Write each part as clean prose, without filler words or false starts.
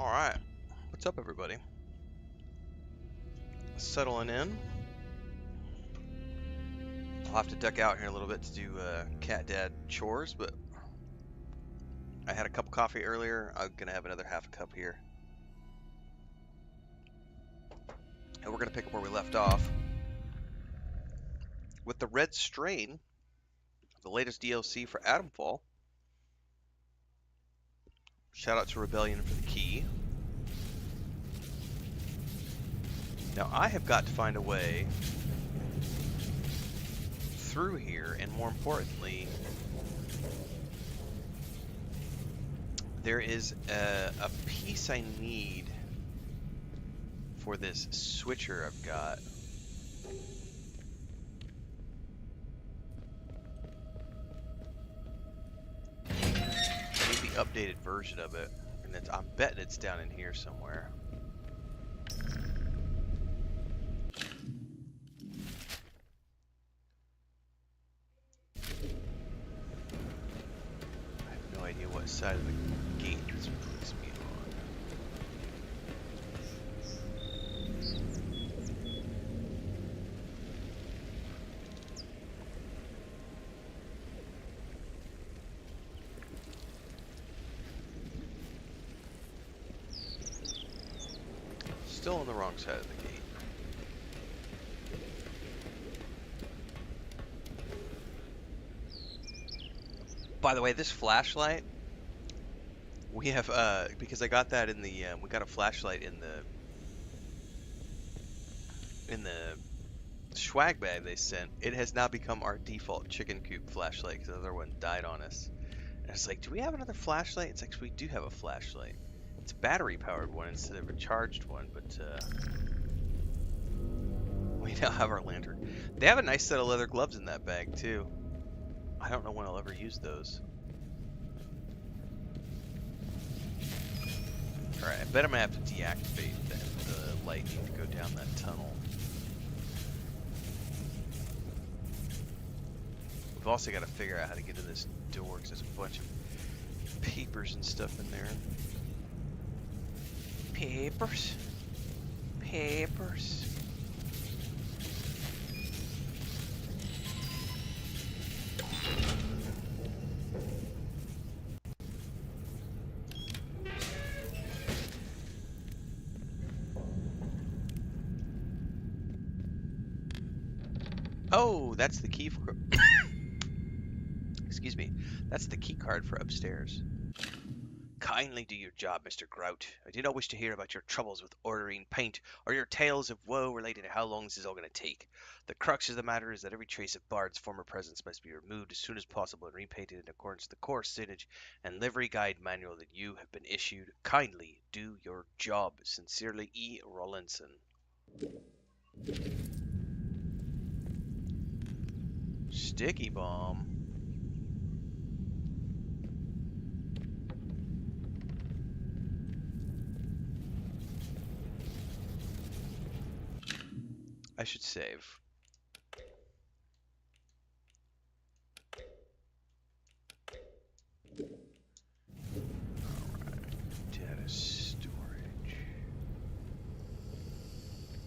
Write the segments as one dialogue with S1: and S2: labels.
S1: Alright, what's up everybody? Settling in. I'll have to duck out here a little bit to do cat dad chores, but I had a cup of coffee earlier. I'm gonna have another half a cup here. And we're gonna pick up where we left off. With the Red Strain, the latest DLC for Atomfall. Shout out to Rebellion for the key. Now I have got to find a way through here, and more importantly, there is a piece I need for this switcher I've got. I need the updated version of it, and I'm betting it's down in here somewhere. I have no idea what side of the gate this puts me on. Still on the wrong side of the gate. By the way, this flashlight, we have, because I got that in the, we got a flashlight in the swag bag they sent. It has now become our default chicken coop flashlight because the other one died on us. And it's like, do we have another flashlight? It's like, we do have a flashlight. It's a battery powered one instead of a charged one, but we now have our lantern. They have a nice set of leather gloves in that bag too. I don't know when I'll ever use those. Alright, I bet I'm gonna have to deactivate the lightning to go down that tunnel. We've also got to figure out how to get to this door because there's a bunch of papers and stuff in there. Papers? Papers? Oh, that's the key for... Excuse me. That's the key card for upstairs. Kindly do your job, Mr. Grout. I do not wish to hear about your troubles with ordering paint, or your tales of woe related to how long this is all going to take. The crux of the matter is that every trace of Bard's former presence must be removed as soon as possible and repainted in accordance with the core signage and livery guide manual that you have been issued. Kindly do your job. Sincerely, E. Rollinson. Sticky bomb. I should save. Alright, data storage.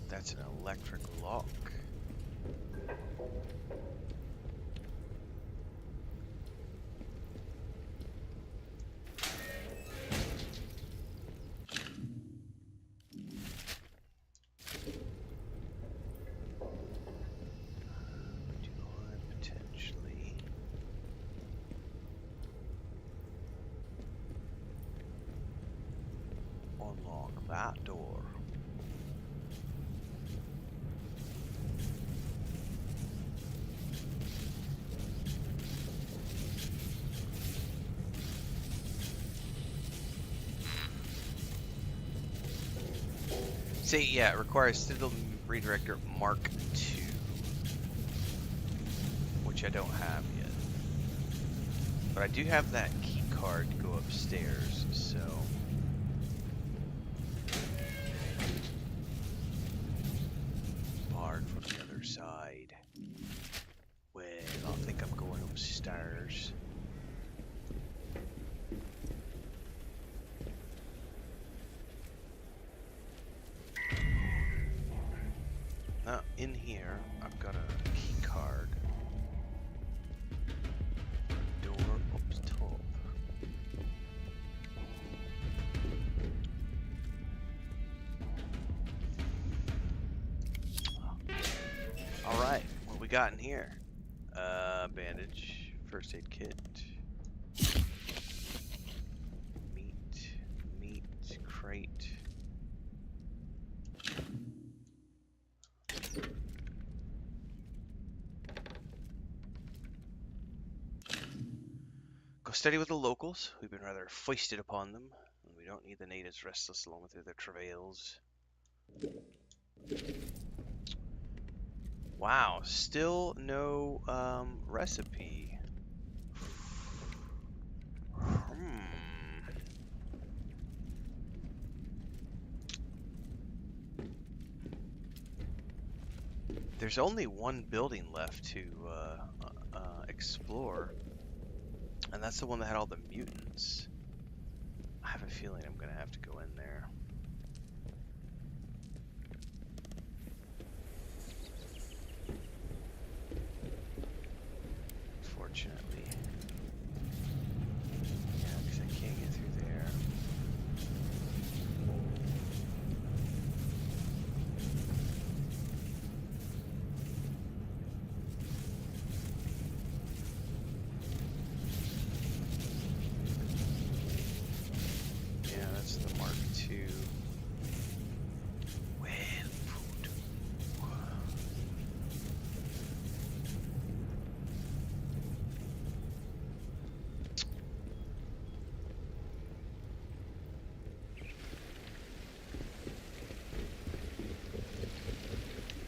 S1: That's an electric lock. Unlock that door. See, yeah, it requires Citadel Redirector Mark II, which I don't have yet. But I do have that key card to go upstairs, so... Bard from the other side. Well, I think I'm going upstairs. Now, in here, I've got a key card. Door up top. Alright, what we got in here? Bandage, first aid kit. Meat, crate. Go steady with the locals. We've been rather foisted upon them, and we don't need the natives restless along through their travails. Wow, still no recipe. There's only one building left to explore, and that's the one that had all the mutants. I have a feeling I'm gonna have to go in there. Unfortunately. Yeah, because I can't get through there. Yeah, that's the Mark II. Well, food.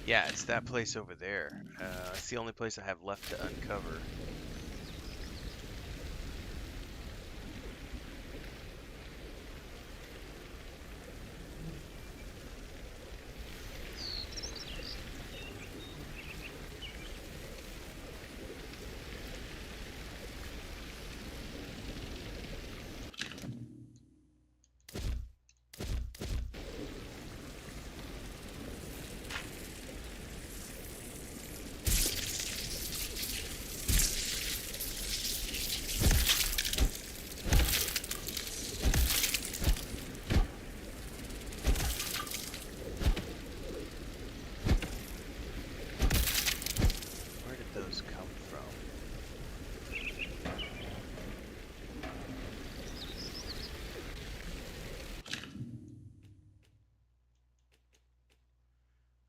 S1: Yeah, it's that place over there. It's the only place I have left to uncover.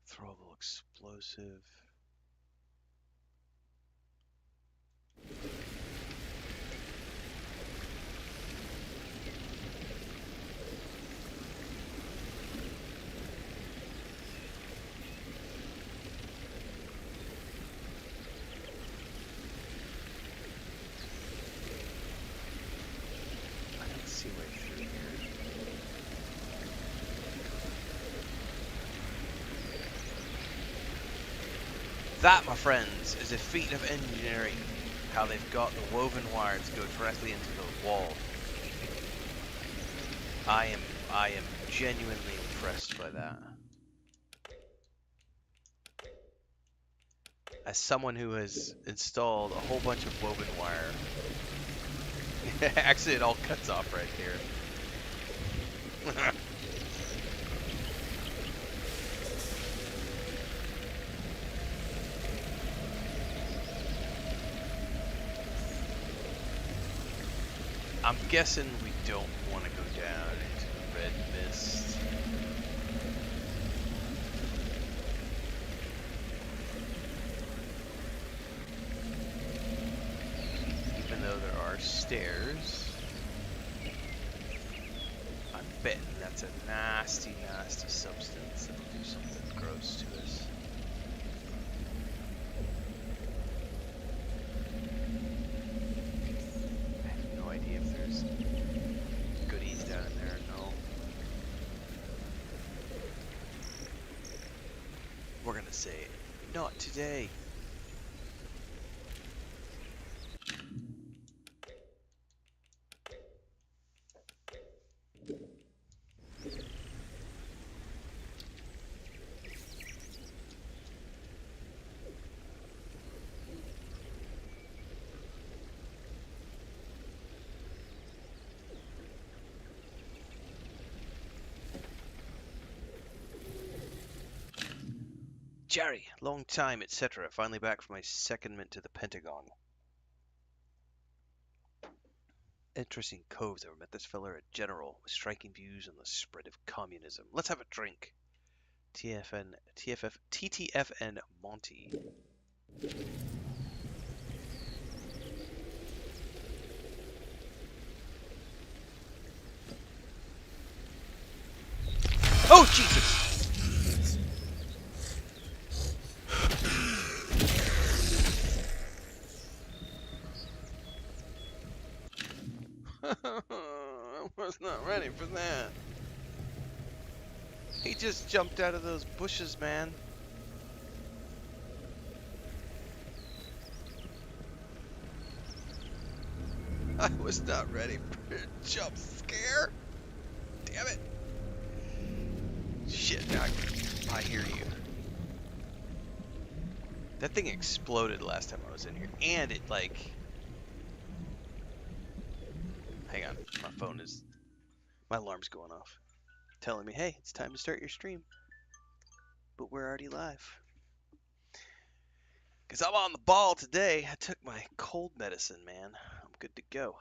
S1: Throwable explosive. I don't see way through here. That, my friends, is a feat of engineering. How they've got the woven wires to go directly into the wall. I am genuinely impressed by that. As someone who has installed a whole bunch of woven wire. Actually, it all cuts off right here. I'm guessing we don't want to go down into the red mist. Even though there are stairs, I'm betting that's a nasty, nasty substance that'll do something gross to us. If there's goodies down in there, no. We're gonna say, not today. Jerry, long time, etc. Finally back from my secondment to the Pentagon. Interesting coves. I met this fella, a general with striking views on the spread of communism. Let's have a drink. TTFN Monty. Oh, Jesus! I was not ready for that. He just jumped out of those bushes, man. I was not ready for a jump scare. Damn it. Shit, I hear you. That thing exploded last time I was in here. And it, like... Hang on. My alarm's going off. Telling me, hey, it's time to start your stream. But we're already live. Because I'm on the ball today. I took my cold medicine, man. I'm good to go.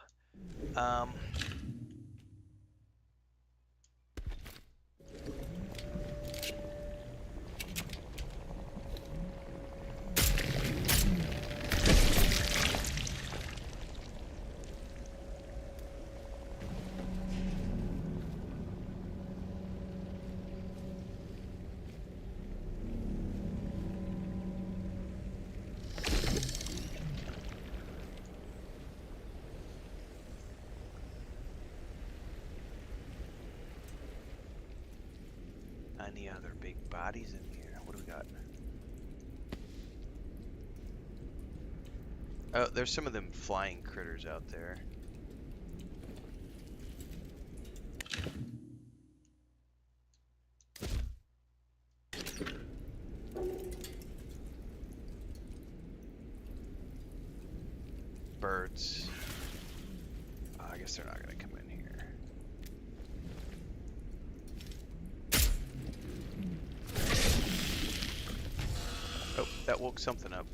S1: Any other big bodies in here? What do we got? Oh, there's some of them flying critters out there. Birds. I guess they're not going to come in here. Oh, that woke something up.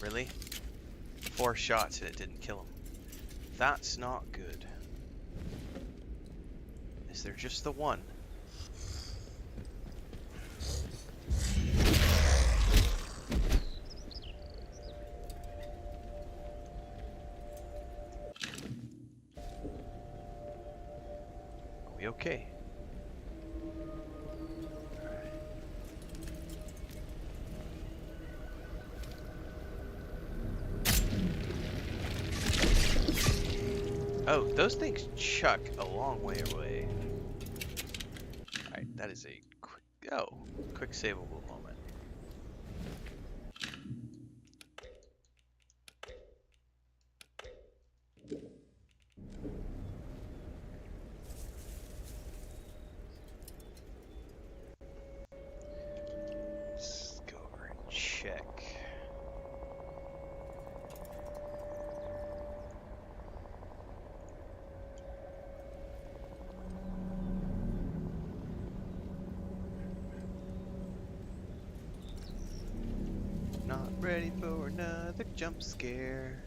S1: Really? 4 shots and it didn't kill him. That's not good. Is there just the one? Are we okay? Oh, those things chuck a long way away. Alright, that is a quick savable moment. Let's go over and check. Not ready for another jump scare,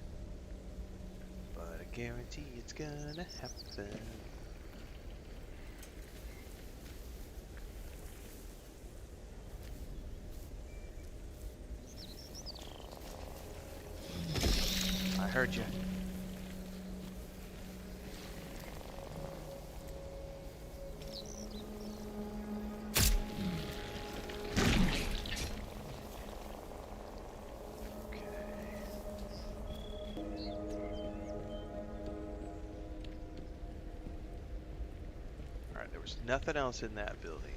S1: but I guarantee it's gonna happen. I heard you. There's nothing else in that building.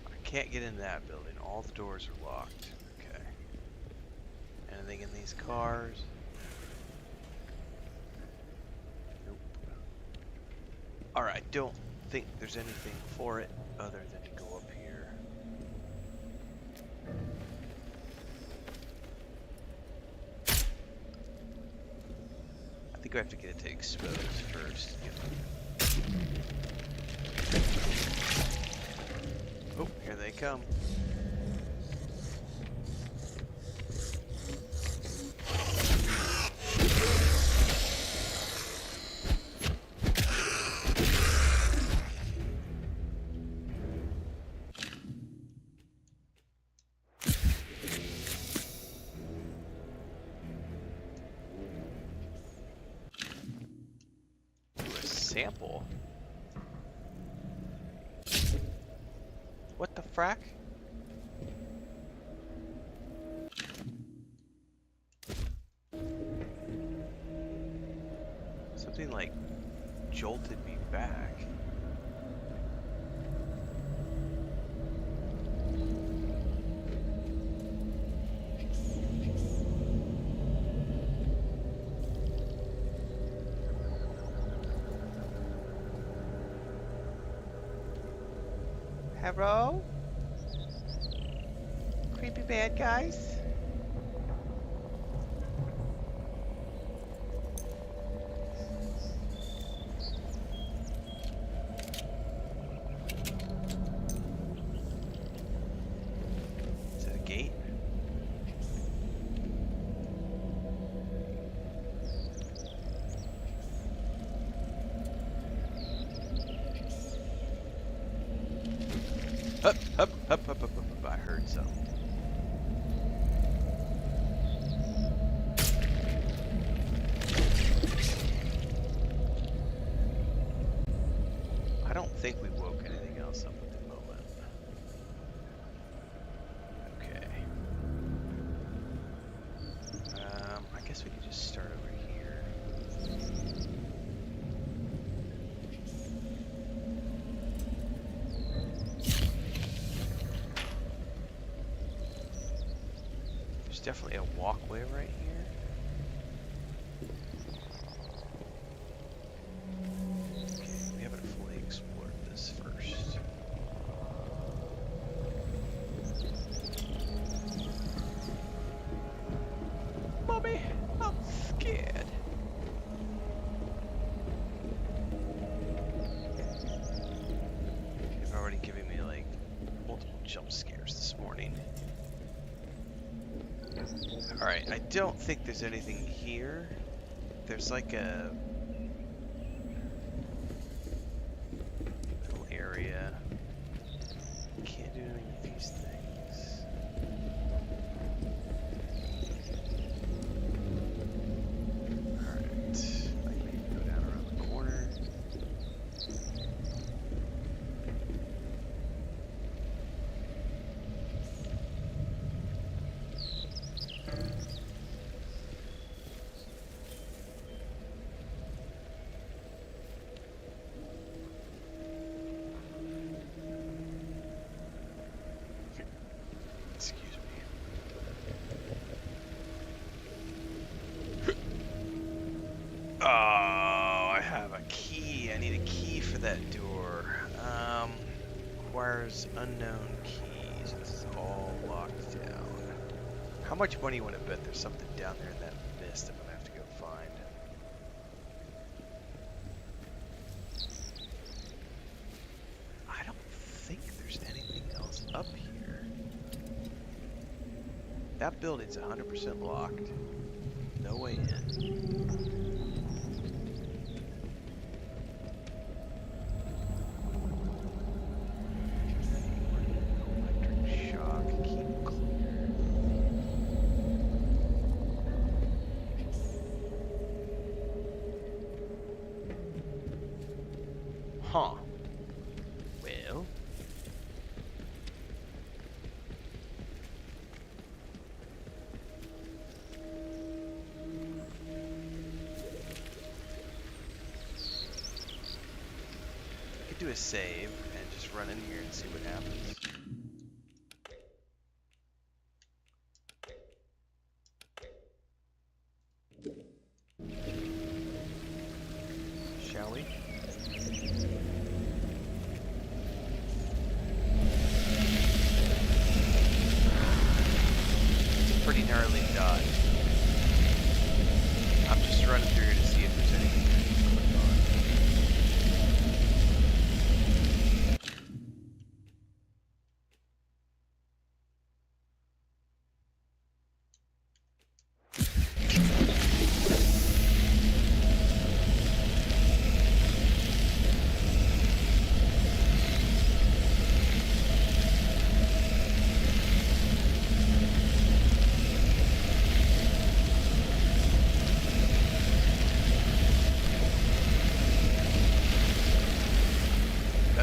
S1: I can't get in that building. All the doors are locked. Okay. Anything in these cars? Alright, I don't think there's anything for it other than to go up here. I think I have to get it to expose first. Oh, here they come. Sample? What the frack? Something like jolted me back. Hello? Creepy bad guys? Is that a gate? Up, up, up, up, up, up, up. I heard something. I don't think we woke anything else up at the moment. Okay. I guess we could just start over here. There's definitely a walkway right here. Okay, we haven't fully explored this first. Mommy, I'm scared. They've already given me like multiple jump scares this morning. Alright, I don't think there's anything here. There's like a little area. Can't do anything with these things. Alright, I can maybe go down around the corner. Excuse me. Oh, I have a key. I need a key for that door. Requires unknown keys. This is all locked down. How much money you want to bet there's something down there in that mist I'm gonna have to go find? I don't think there's anything else up here. That building's 100% locked. No way in. Electric shock, keep clear. Huh. Well. Do a save and just run in here and see what happens. Shall we? gnarly dot. I'm just running through here to see if there's anything I can click on.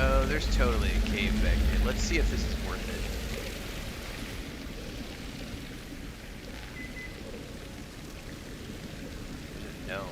S1: Oh, there's totally a cave back here. Let's see if this is worth it. No.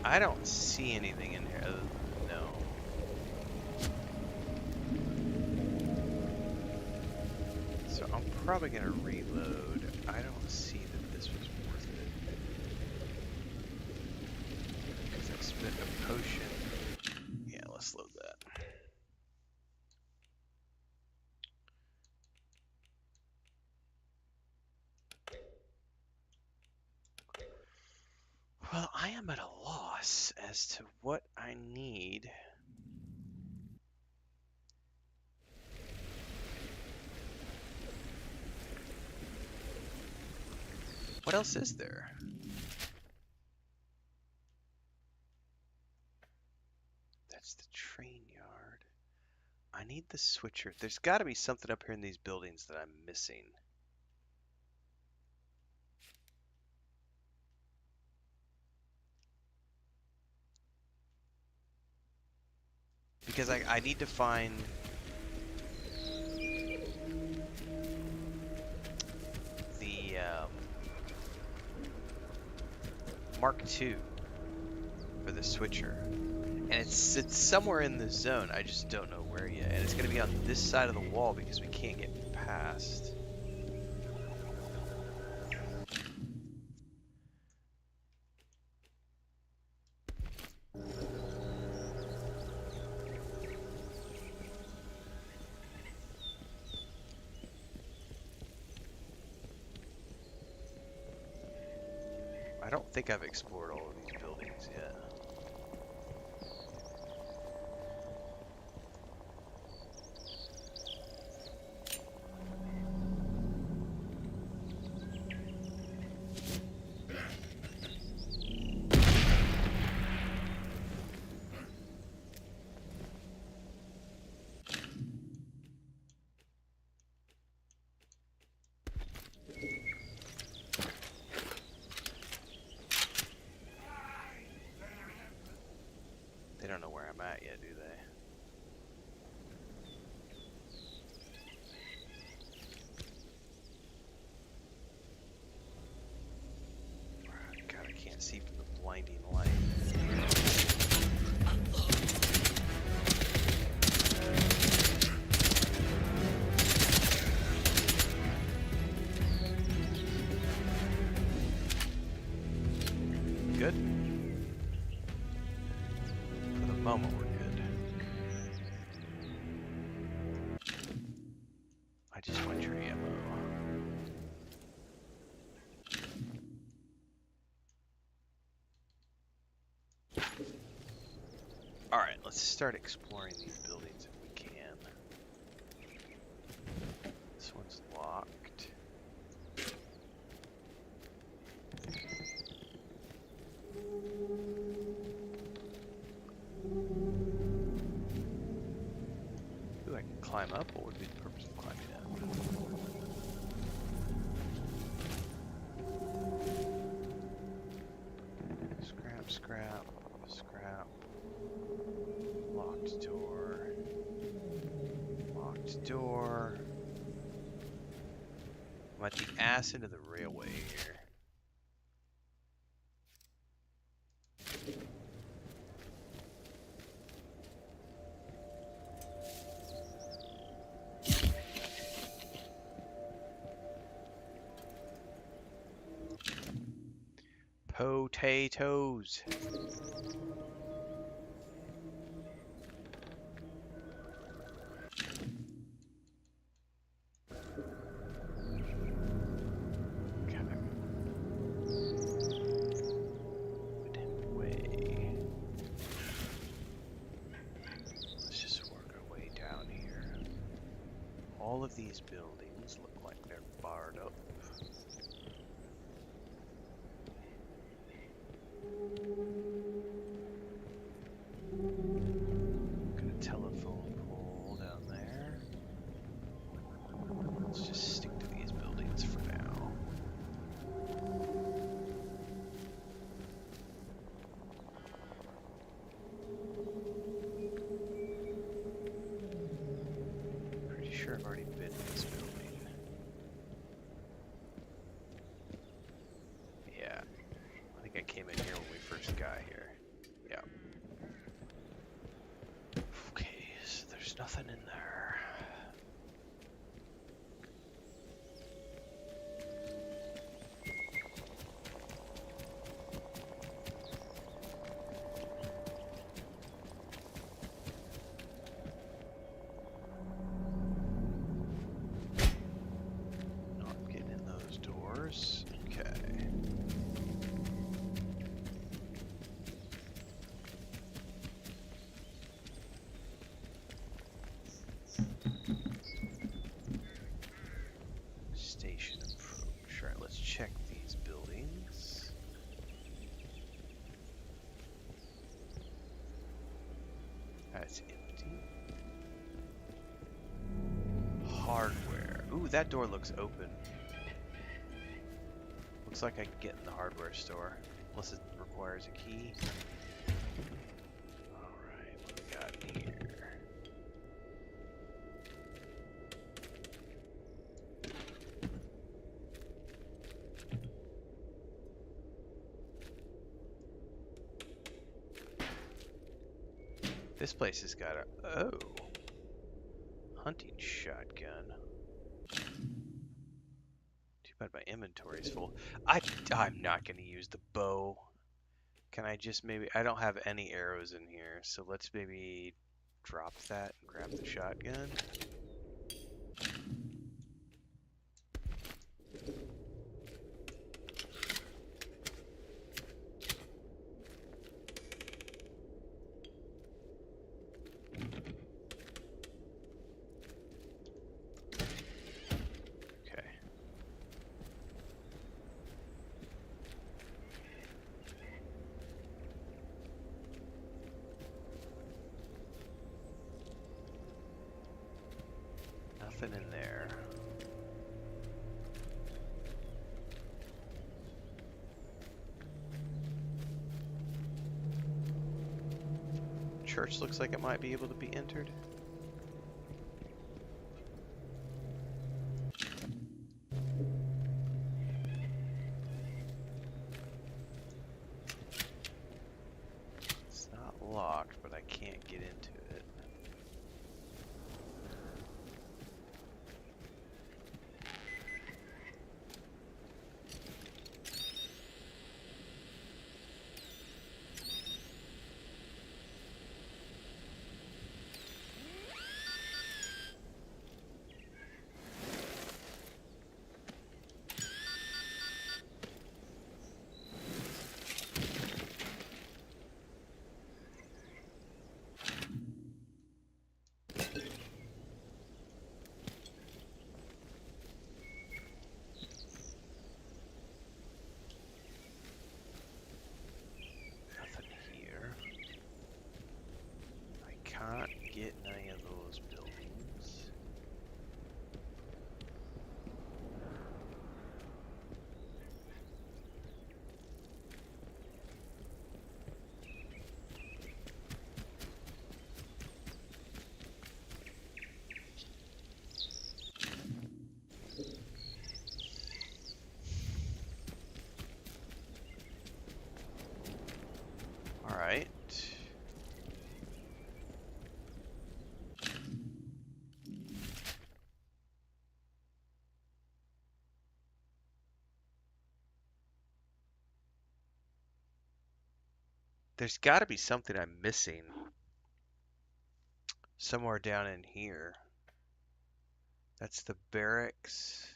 S1: I don't see anything in here other than no. So I'm probably gonna reload. I don't see that this was worth it. Because I spent a potion. Yeah, let's load that. Well, I am at a loss as to what I need. What else is there? That's the train yard. I need the switcher. There's got to be something up here in these buildings that I'm missing. Because I need to find the Mark II for the switcher. And it's somewhere in the zone. I just don't know where yet. And it's going to be on this side of the wall because we can't get past. I don't think I've explored all of these buildings yet. They don't know where I'm at yet, do they? God, I can't see from the blinding light. Good? For the moment, we're good. I just want your ammo. Alright, let's start exploring these buildings if we can. This one's locked. Ooh, I can climb up. What would be the purpose of climbing up? Locked door. Locked door. I'm at the ass end of the railway here. Potatoes. All of these buildings look like they're barred up. Got a telephone pole down there. Let's just stick to these buildings for now. Pretty sure I've already been in this building. Yeah, I think I came in here when we first got here. Yeah. Okay, so there's nothing in there. Not getting in those doors. Okay. Station approach. Alright, let's check these buildings. That's empty. Hardware. Ooh, that door looks open. Looks like I can get in the hardware store. Unless it requires a key. Alright, what do we got here? This place has got a... oh. Hunting shotgun. Too bad my inventory's full. I'm not going to use the bow. Can I just maybe... I don't have any arrows in here, so let's maybe drop that and grab the shotgun. Nothing in there. Church looks like it might be able to be entered. It's not locked, but I can't get into it. Can't get any of those buildings. Alright. There's got to be something I'm missing. Somewhere down in here. That's the barracks.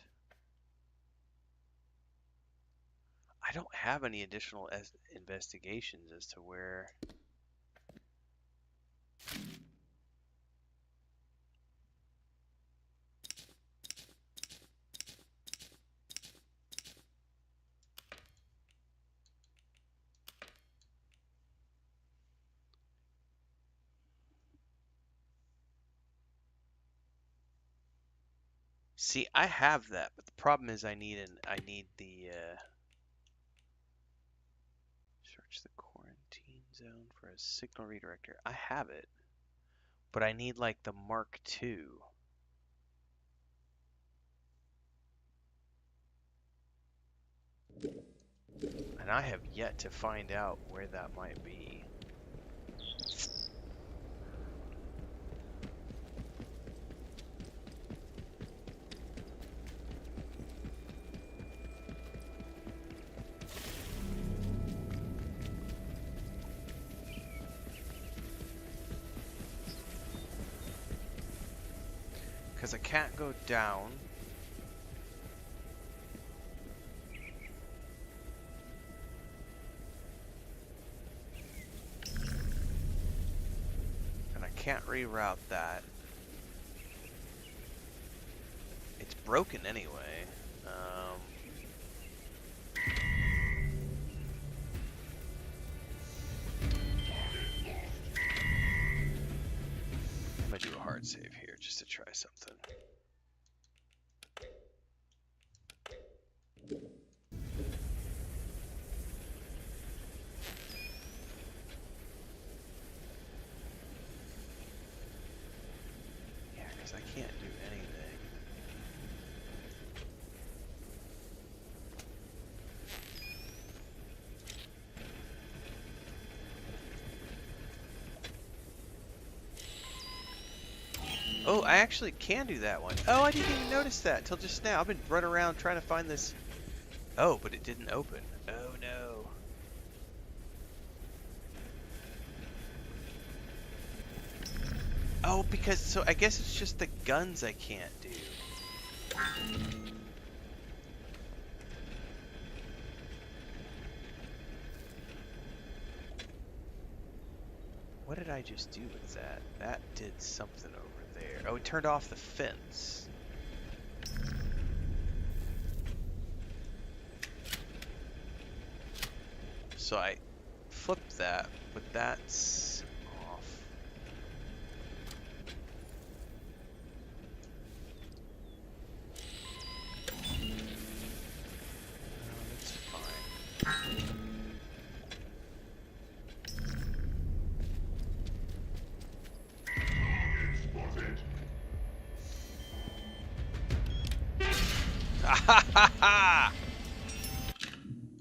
S1: I don't have any additional investigations as to where... See, I have that, but the problem is I need the search the quarantine zone for a signal redirector. I have it, but I need like the Mark II. And I have yet to find out where that might be. Because I can't go down. And I can't reroute that. It's broken anyway. I'm gonna do a hard save here just to try something. Yeah, because I can't do anything. Oh, I actually can do that one. Oh, I didn't even notice that till just now. I've been running around trying to find this. Oh, but it didn't open. Oh no. Oh, because, so I guess it's just the guns I can't do. What did I just do with that? That did something over there. Oh, it turned off the fence. So I flipped that, but that's off. No, that's fine.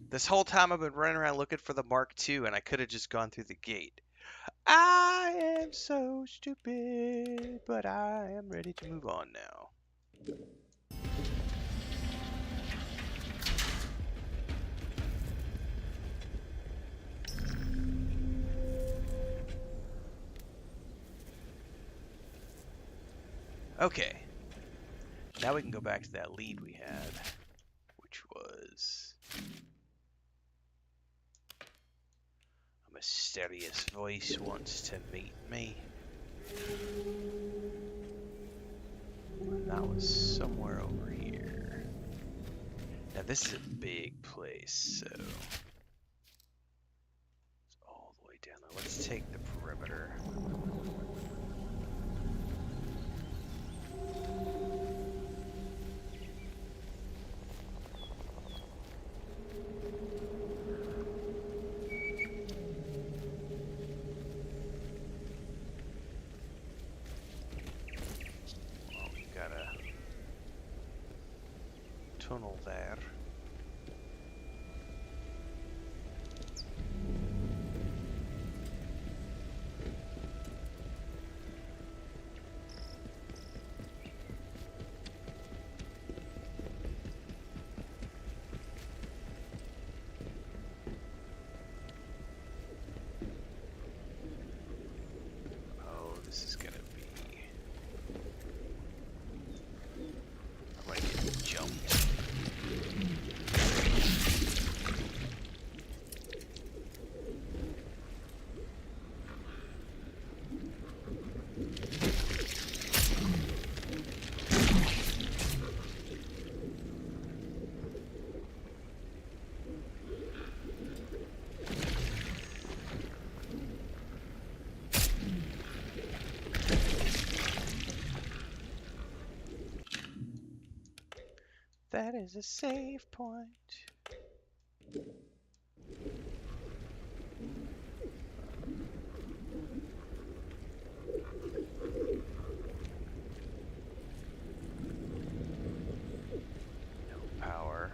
S1: This whole time I've been running around looking for the Mark II and I could have just gone through the gate. I am so stupid, but I am ready to move on now. Okay. Now we can go back to that lead we had, which was a mysterious voice wants to meet me. And that was somewhere over here. Now this is a big place, so it's all the way down there. Let's take the perimeter. Tunnel there. That is a save point. No power.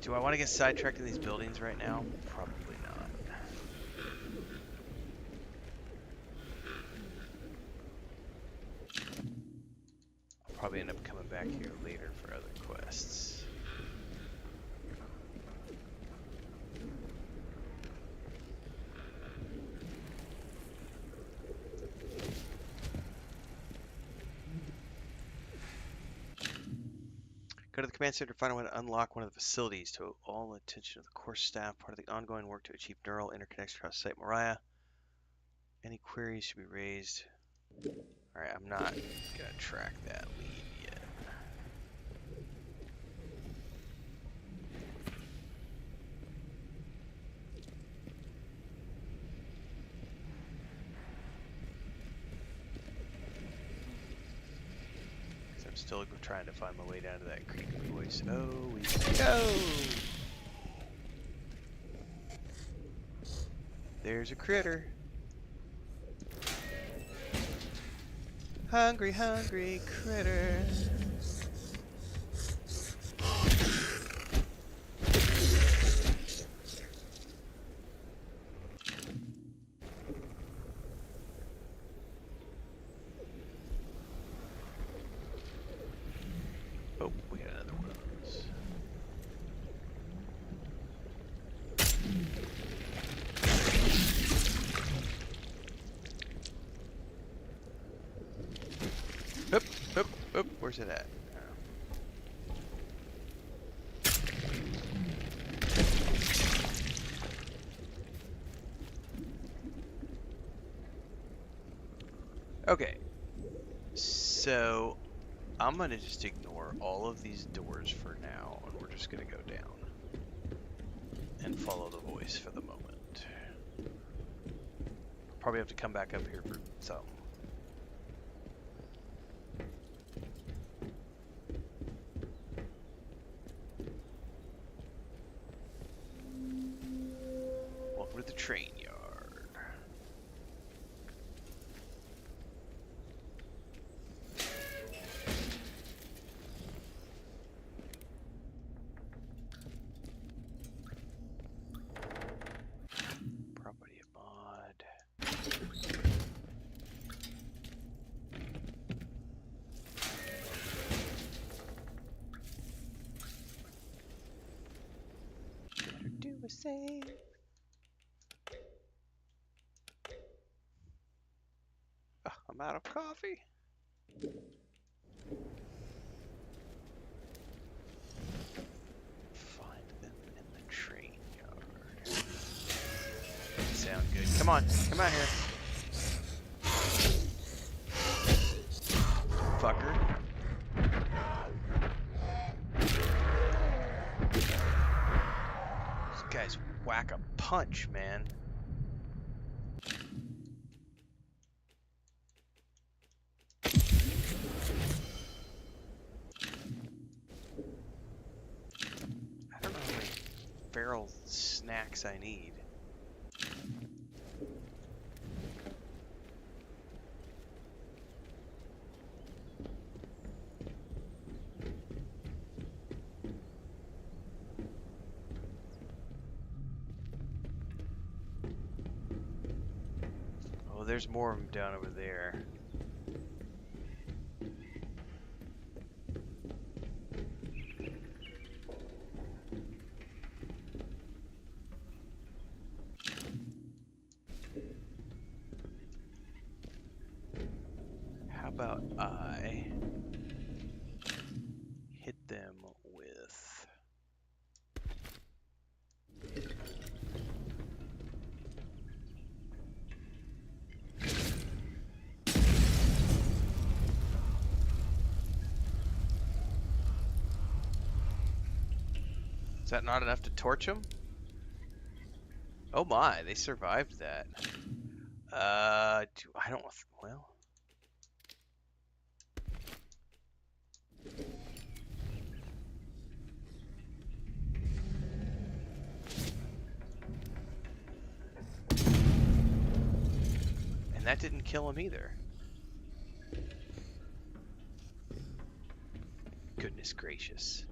S1: Do I want to get sidetracked in these buildings right now? Probably not. I'll probably end up coming back here later for other quests. Go to the command center to find a way to unlock one of the facilities. To all attention of the core staff, part of the ongoing work to achieve neural interconnects across site Moriah. Any queries should be raised. Alright, I'm not gonna track that lead yet. Because I'm still trying to find my way down to that creepy voice. Oh, we go! There's a critter. Hungry, hungry critter. Oh, we got another one of those. Oop, oop, oop. Where's it at? Okay, so I'm gonna just ignore all of these doors for now, and we're just gonna go down and follow the voice for the moment. Probably have to come back up here for some. Welcome to the train yard. Property of mod. Better do a save. I'm out of coffee. Find them in the train yard. Sound good. Come on, come out here. Fucker. These guys whack a punch, man. I don't know how many feral snacks I need. Oh, there's more of them down over there. How about I hit them with... Is that not enough to torch them? Oh my, they survived that. I don't... Well... And that didn't kill him either. Goodness gracious.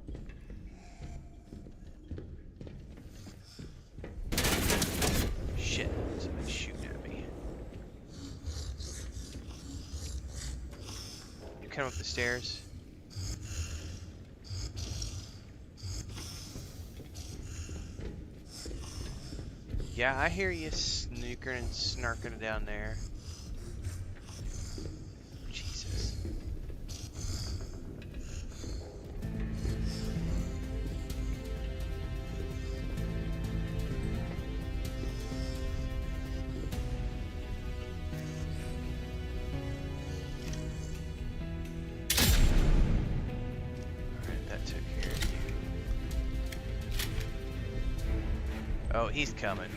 S1: Shit, somebody's shooting at me. You come up the stairs. Yeah, I hear you snookering and snarking down there. Jesus. Alright, that took care of you. Oh, he's coming.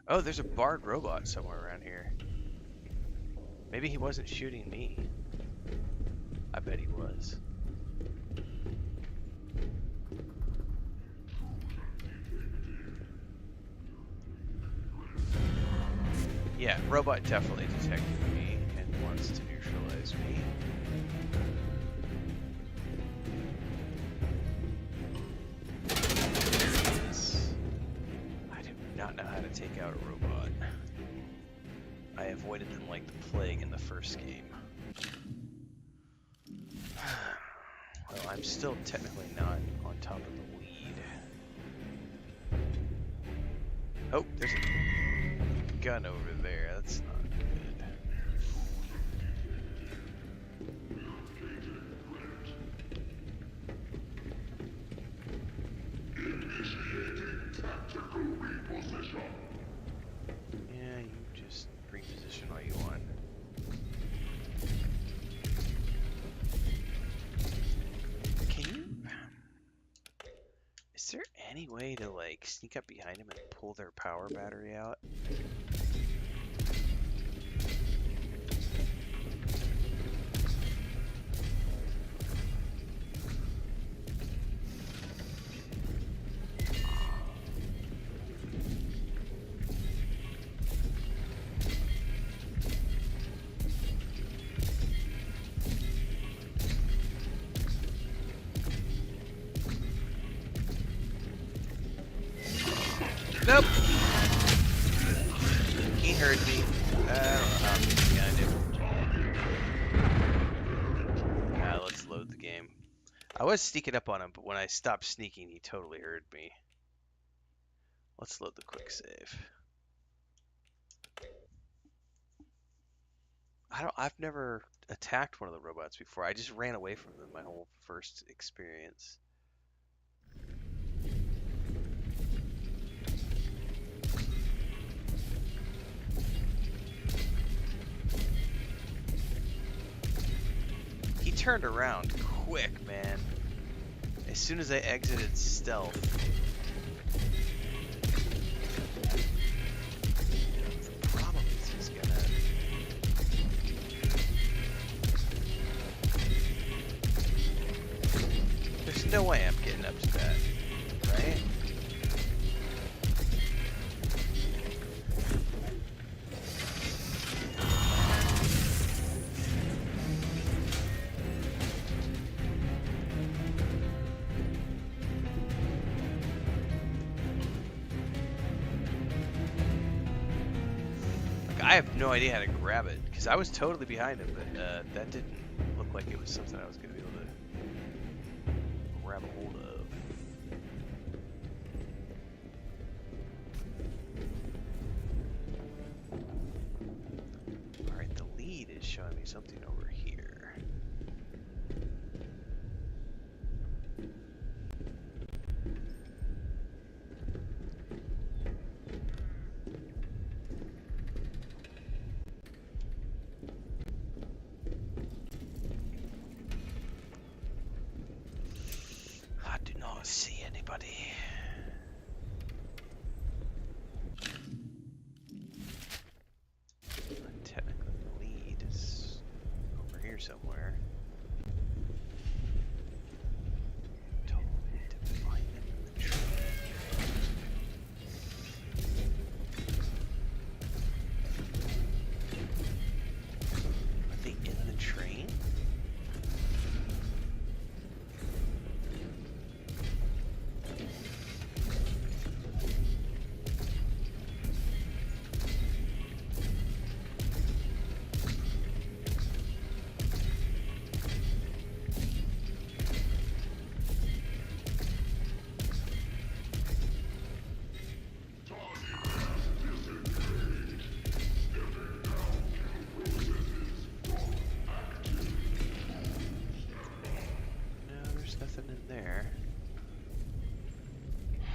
S1: Oh, there's a barred robot somewhere around here. Maybe he wasn't shooting me. I bet he was. Yeah, robot definitely detected me and wants to neutralize me. I do not know how to take out a robot. I avoided them like the plague in the first game. Well, I'm still technically not on top of the lead. Oh, there's a gun over there. That's not good. Yeah, you just reposition all you want. Can you... Is there any way to, like, sneak up behind him and pull their power battery out? Nope. Keane heard me. I don't know how I'm behind him. Let's load the game. I was sneaking up on him, but when I stopped sneaking, he totally heard me. Let's load the quick save. I've never attacked one of the robots before. I just ran away from them my whole first experience. He turned around quick, man. As soon as I exited stealth. The problem is he's gonna... There's no way I'm getting up to that, right? I have no idea how to grab it, because I was totally behind him, but that didn't look like it was something I was going to be able to grab a hold of. Alright, the lead is showing me something over here. I do not see anybody. Technically, the lead is over here somewhere.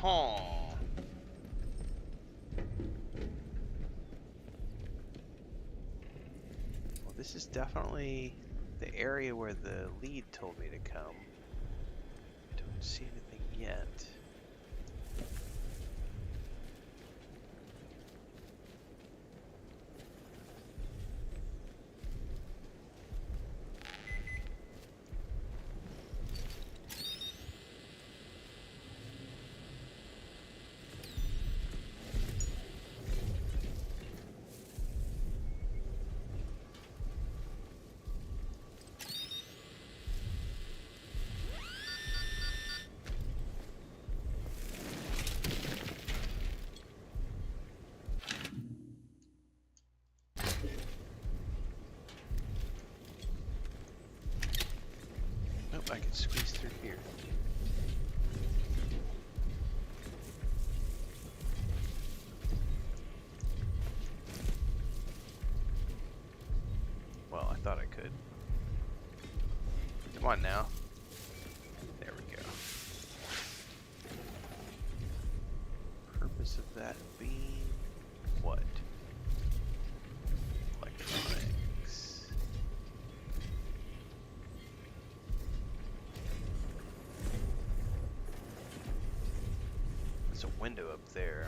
S1: Well, this is definitely the area where the lead told me to come. Don't see anything yet. Nope, I can squeeze through here. Well, I thought I could. Come on now. There we go. Purpose of that being what? Electronics. There's a window up there.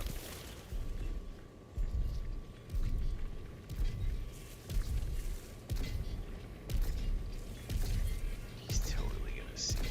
S1: He's totally gonna see me.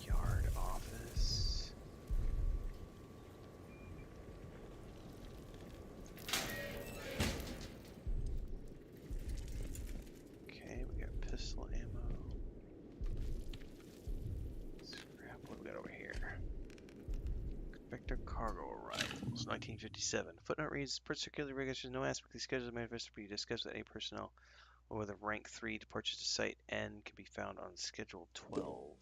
S1: Yard office. Okay, we got pistol ammo. Scrap. What do we got over here? Vector cargo arrivals, 1957. Footnote reads: per circular regulations, no aspect of the schedule of manifest to be discussed with any personnel or with a rank 3 departures to Site N can be found on Schedule 12.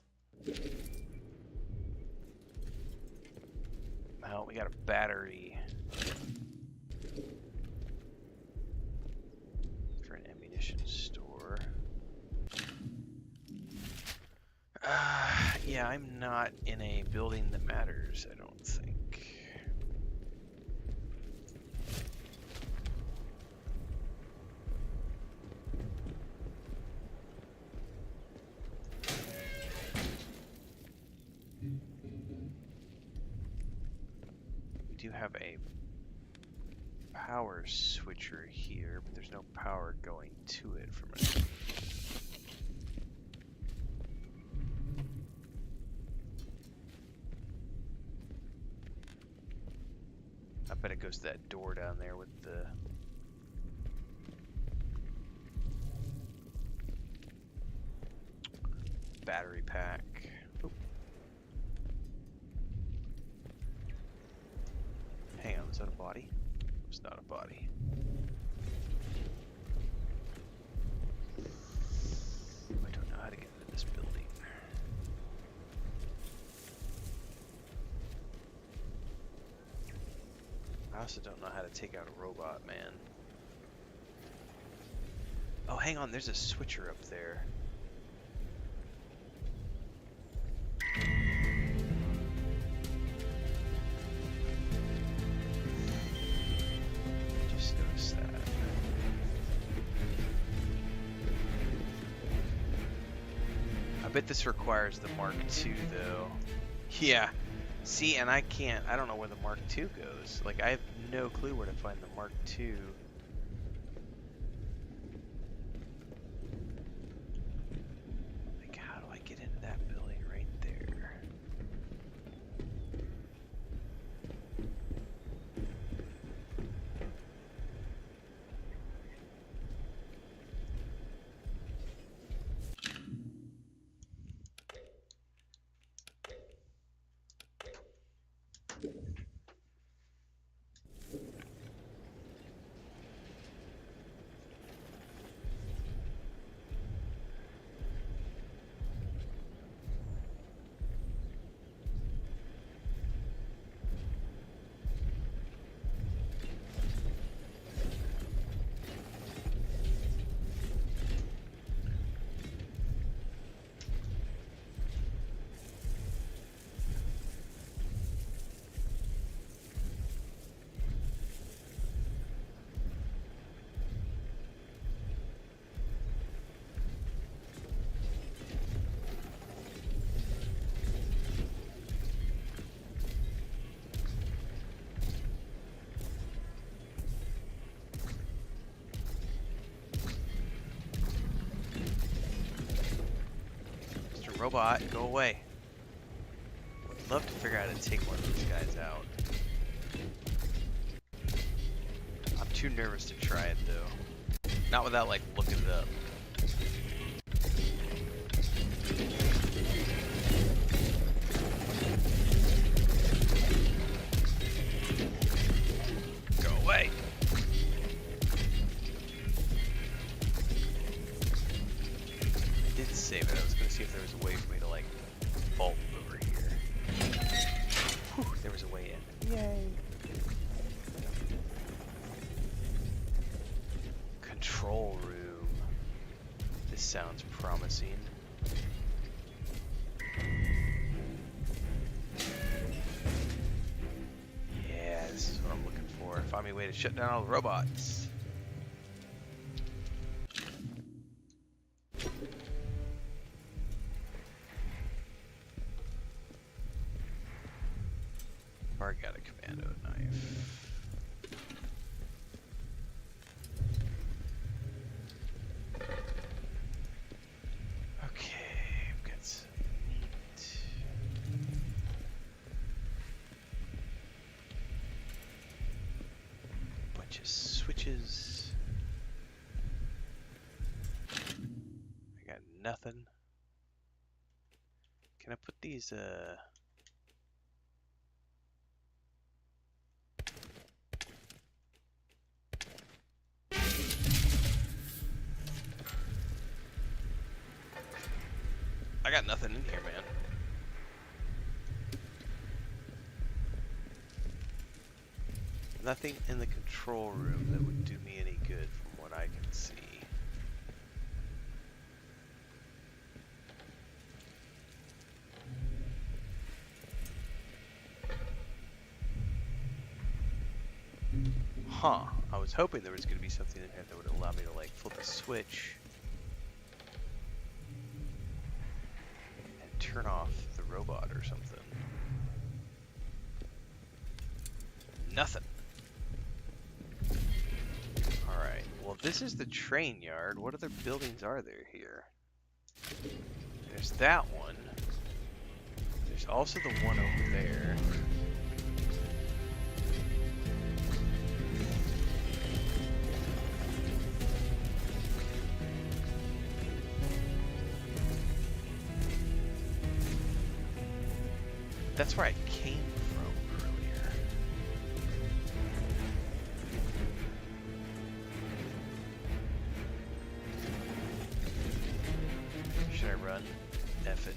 S1: Well, we got a battery for an ammunition store. Yeah, I'm not in a building that matters, I don't think. We do have a power switcher here, but there's no power going to it from it. I bet it goes to that door down there with the battery pack. Oop. Hang on, is that a body? It's not a body. I don't know how to get into this building. I also don't know how to take out a robot, man. Oh, hang on, there's a switcher up there. Just noticed that. I bet this requires the Mark II, though. Yeah. See, and I don't know where the Mark II goes. Like, I have no clue where to find the Mark II. Like, how do I get into that building right there? Robot, go away. I'd love to figure out how to take one of these guys out. I'm too nervous to try it though. Not without like looking it up. Go away. I did save it. I was gonna see if there was a way for me to like vault over here. Whew, there was a way in. Yay. Control room. This sounds promising. Yeah, this is what I'm looking for. Find me a way to shut down all the robots. Or got a commando knife. Okay, I've got some meat. Bunch of switches. I got nothing. Can I put these I got nothing in here, man. Nothing in the control room that would do me any good from what I can see. Huh. I was hoping there was going to be something in here that would allow me to like flip a switch and turn off the robot or something. Nothing. Alright, well this is the train yard. What other buildings are there here? There's that one. There's also the one over there. That's where I came from earlier. Should I run? F it.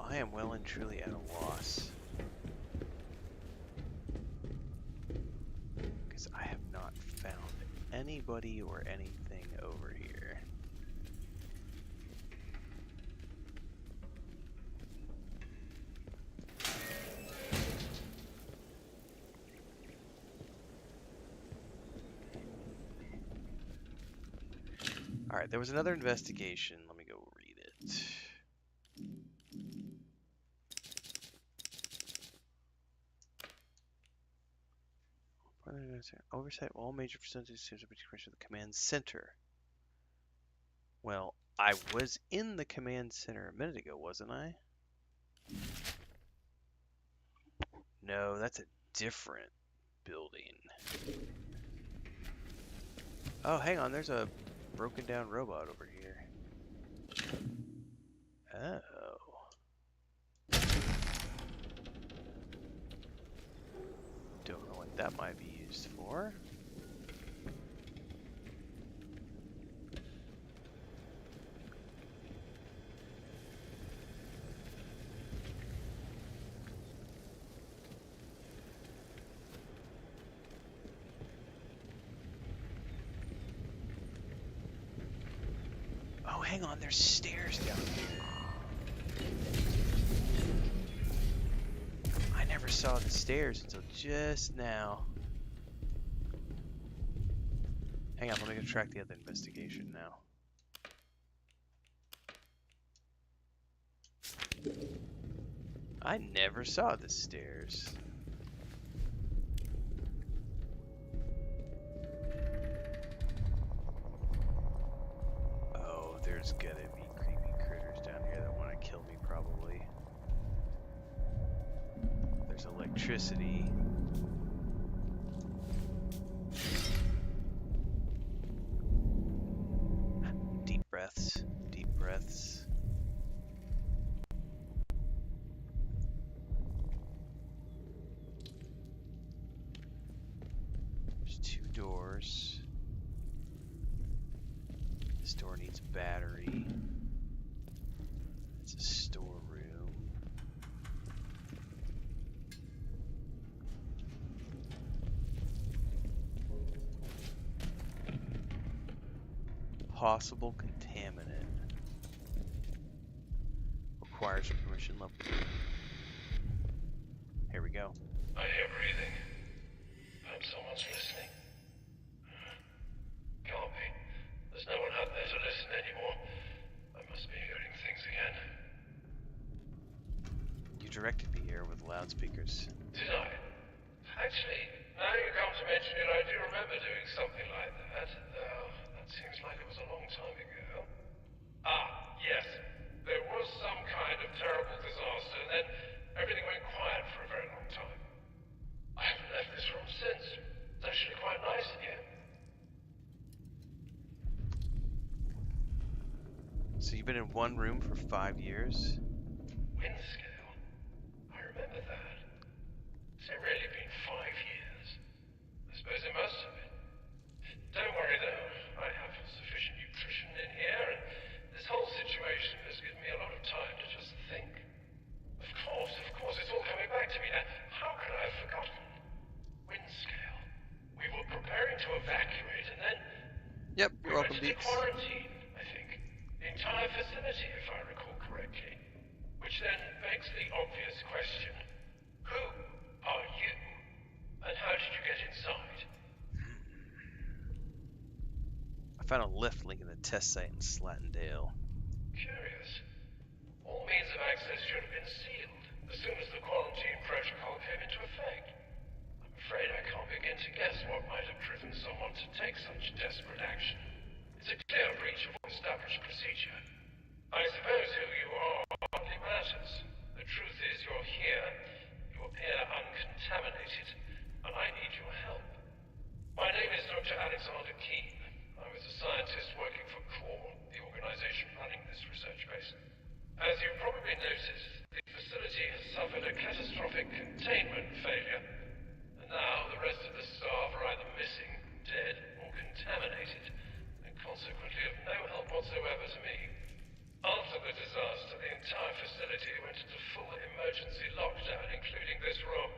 S1: I am well and truly at a loss. Because I have not found anybody or anything over here. Alright, there was another investigation. Let me go read it. Oversight of all major facilities of the command center. Well, I was in the command center a minute ago, wasn't I? No, that's a different building. Oh, hang on, there's a broken down robot over here. Oh. Don't know what that might be used for. Oh, hang on, there's stairs down here. I never saw the stairs until just now. Hang on, let me go track the other investigation now. I never saw the stairs. Oh, there's gonna be creepy critters down here that want to kill me, probably. There's electricity. Deep breaths. Deep breaths. There's 2 doors. This door needs a battery. It's a storeroom. Possible contaminant. Requires a permission level 3. Here we go.
S2: I hear breathing. Hope someone's listening. Can't be. There's no one out there to listen anymore. I must be hearing things again.
S1: You directed me here with loudspeakers.
S2: Did I? Actually, now you come to mention it, I do remember doing something like that. Though, that seems like it was a long time ago. Ah, yes. There was some kind of terrible disaster, and then everything went quiet for a very long time. I haven't left this room since. It's actually quite nice in here.
S1: So you've been in one room for 5 years?
S2: Wind scale? I remember that. Has it really been 5 years? I suppose it must have been. Don't worry though, I have sufficient nutrition in here, and this whole situation has given me a lot of time to just think. Of course, it's all coming back to me now. How could I have forgotten? Wind scale. We were preparing to evacuate, and then
S1: Yep,
S2: we
S1: you're
S2: went
S1: welcome,
S2: into
S1: Deeks.
S2: quarantine, I think. The entire facility, if I recall correctly. Which then begs the obvious question. Who are you? And how did you get inside?
S1: I found a lift linking the test site in Slatendale.
S2: Curious. All means of access should have been sealed as soon as the quarantine protocol came into effect. I'm afraid I can't begin to guess what might have driven someone to take such desperate action. It's a clear breach of established procedure. I suppose who you are hardly matters. The truth is you're here, you appear uncontaminated, and I need your help. My name is Dr. Alexander Keane. I was a scientist working for Core, the organization running this research base. As you probably noticed, the facility has suffered a catastrophic containment failure, and now the rest of the staff are either missing, dead, or contaminated, and consequently of no help whatsoever to me. After the disaster, the entire facility went into full emergency lockdown, including this room.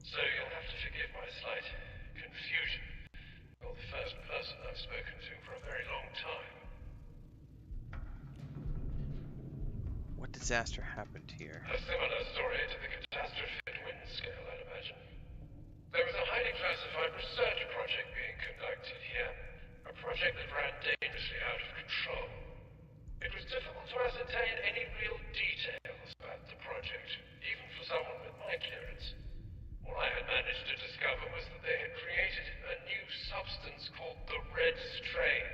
S2: So you'll have to forgive my slight confusion. You're the first person I've spoken to for a very long time.
S1: What disaster happened here?
S2: A similar story to the catastrophic wind scale, I'd imagine. There was a highly classified research project being conducted here. A project that ran dangerously out of control. It was difficult to ascertain any real details about the project, even for someone with my clearance. All I had managed to discover was that they had created a new substance called the Red Strain.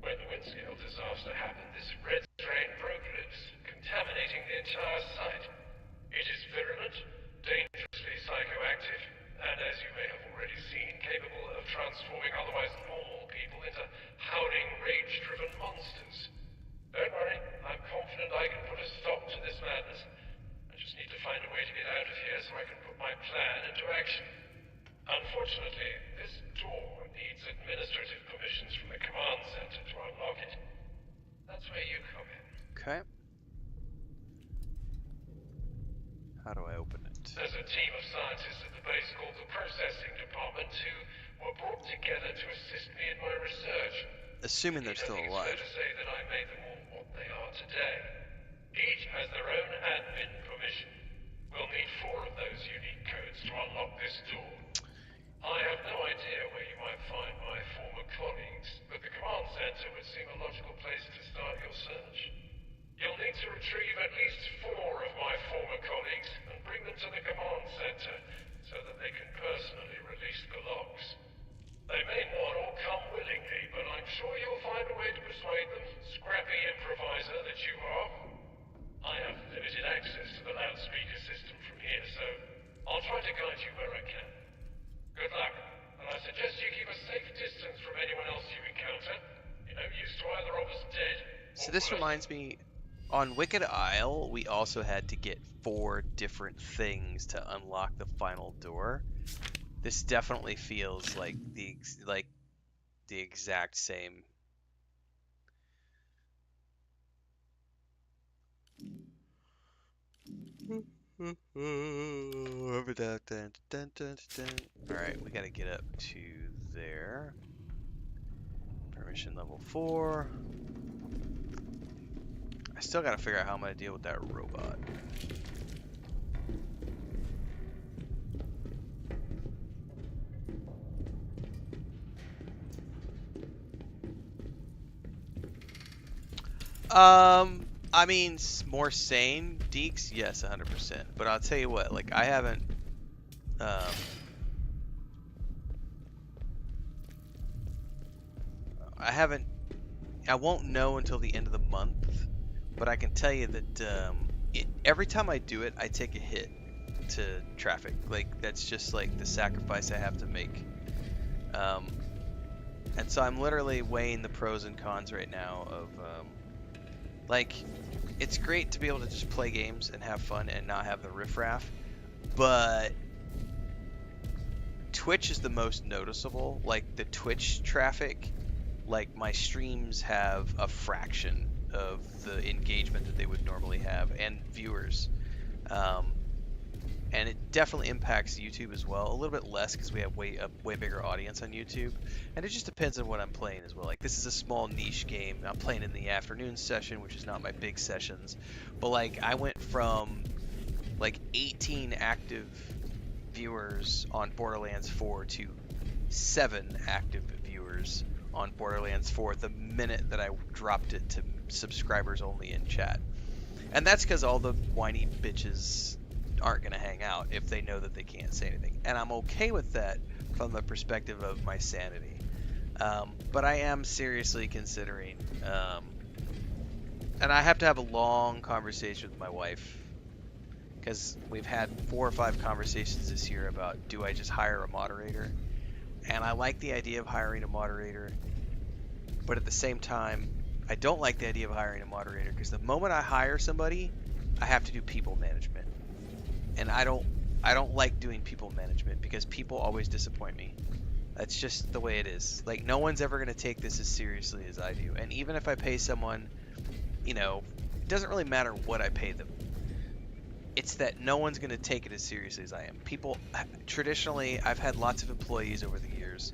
S2: When the wind scale disaster happened, this red strain broke loose, contaminating the entire site. It is virulent, dangerously psychoactive, and as you may have already seen, capable of transforming otherwise normal people into howling, rage-driven monsters. Don't worry, I'm confident I can put a stop to this madness. I just need to find a way to get out of here so I can put my plan into action. Unfortunately, this door needs administrative permissions from the command center to unlock it. That's where you come in.
S1: Okay. How do I open it?
S2: There's a team of scientists at the base called the Processing Department who were brought together to assist me in my research.
S1: assuming they're
S2: Indeed, I
S1: still
S2: think it's fair
S1: alive.
S2: to say that I made them all what they are today. Each has their own admin permission. We'll need 4 of those unique codes to unlock this door. I have no idea where you might find my former colleagues, but the command center would seem a logical place to start your search. You'll need to retrieve at least 4 of my former colleagues and bring them to the command center so that they can personally release the logs. They may not all come willingly, but I'm sure you'll find a way to persuade them, scrappy improviser that you are. I have limited access to the loudspeaker system from here, so I'll try to guide you where I can. Good luck, and I suggest you keep a safe distance from anyone else you encounter. You're no use to either of us dead.
S1: So this reminds me, on Wicked Isle, we also had to get 4 different things to unlock the final door. This definitely feels like the exact same. Alright, we gotta get up to there. Permission level 4. I still gotta figure out how I'm gonna deal with that robot. I mean, more sane Deeks, yes, 100%. But I'll tell you what, like, I haven't, I won't know until the end of the month, but I can tell you that, every time I do it, I take a hit to traffic. Like, that's just, like, the sacrifice I have to make. And so I'm literally weighing the pros and cons right now of, like, it's great to be able to just play games and have fun and not have the riffraff, but Twitch is the most noticeable. Like, the Twitch traffic, like, my streams have a fraction of the engagement that they would normally have, and viewers. And it definitely impacts YouTube as well. A little bit less because we have a way bigger audience on YouTube. And it just depends on what I'm playing as well. Like, this is a small niche game. I'm playing in the afternoon session, which is not my big sessions. But, like, I went from, like, 18 active viewers on Borderlands 4 to 7 active viewers on Borderlands 4 the minute that I dropped it to subscribers only in chat. And that's because all the whiny bitches aren't going to hang out if they know that they can't say anything. And I'm okay with that from the perspective of my sanity. But I am seriously considering, and I have to have a long conversation with my wife, because we've had 4 or 5 conversations this year about, do I just hire a moderator? And I like the idea of hiring a moderator, but at the same time, I don't like the idea of hiring a moderator, because the moment I hire somebody, I have to do people management. And I don't like doing people management because people always disappoint me. That's just the way it is. Like, no one's ever going to take this as seriously as I do. And even if I pay someone, you know, it doesn't really matter what I pay them. It's that no one's going to take it as seriously as I am. People, traditionally, I've had lots of employees over the years,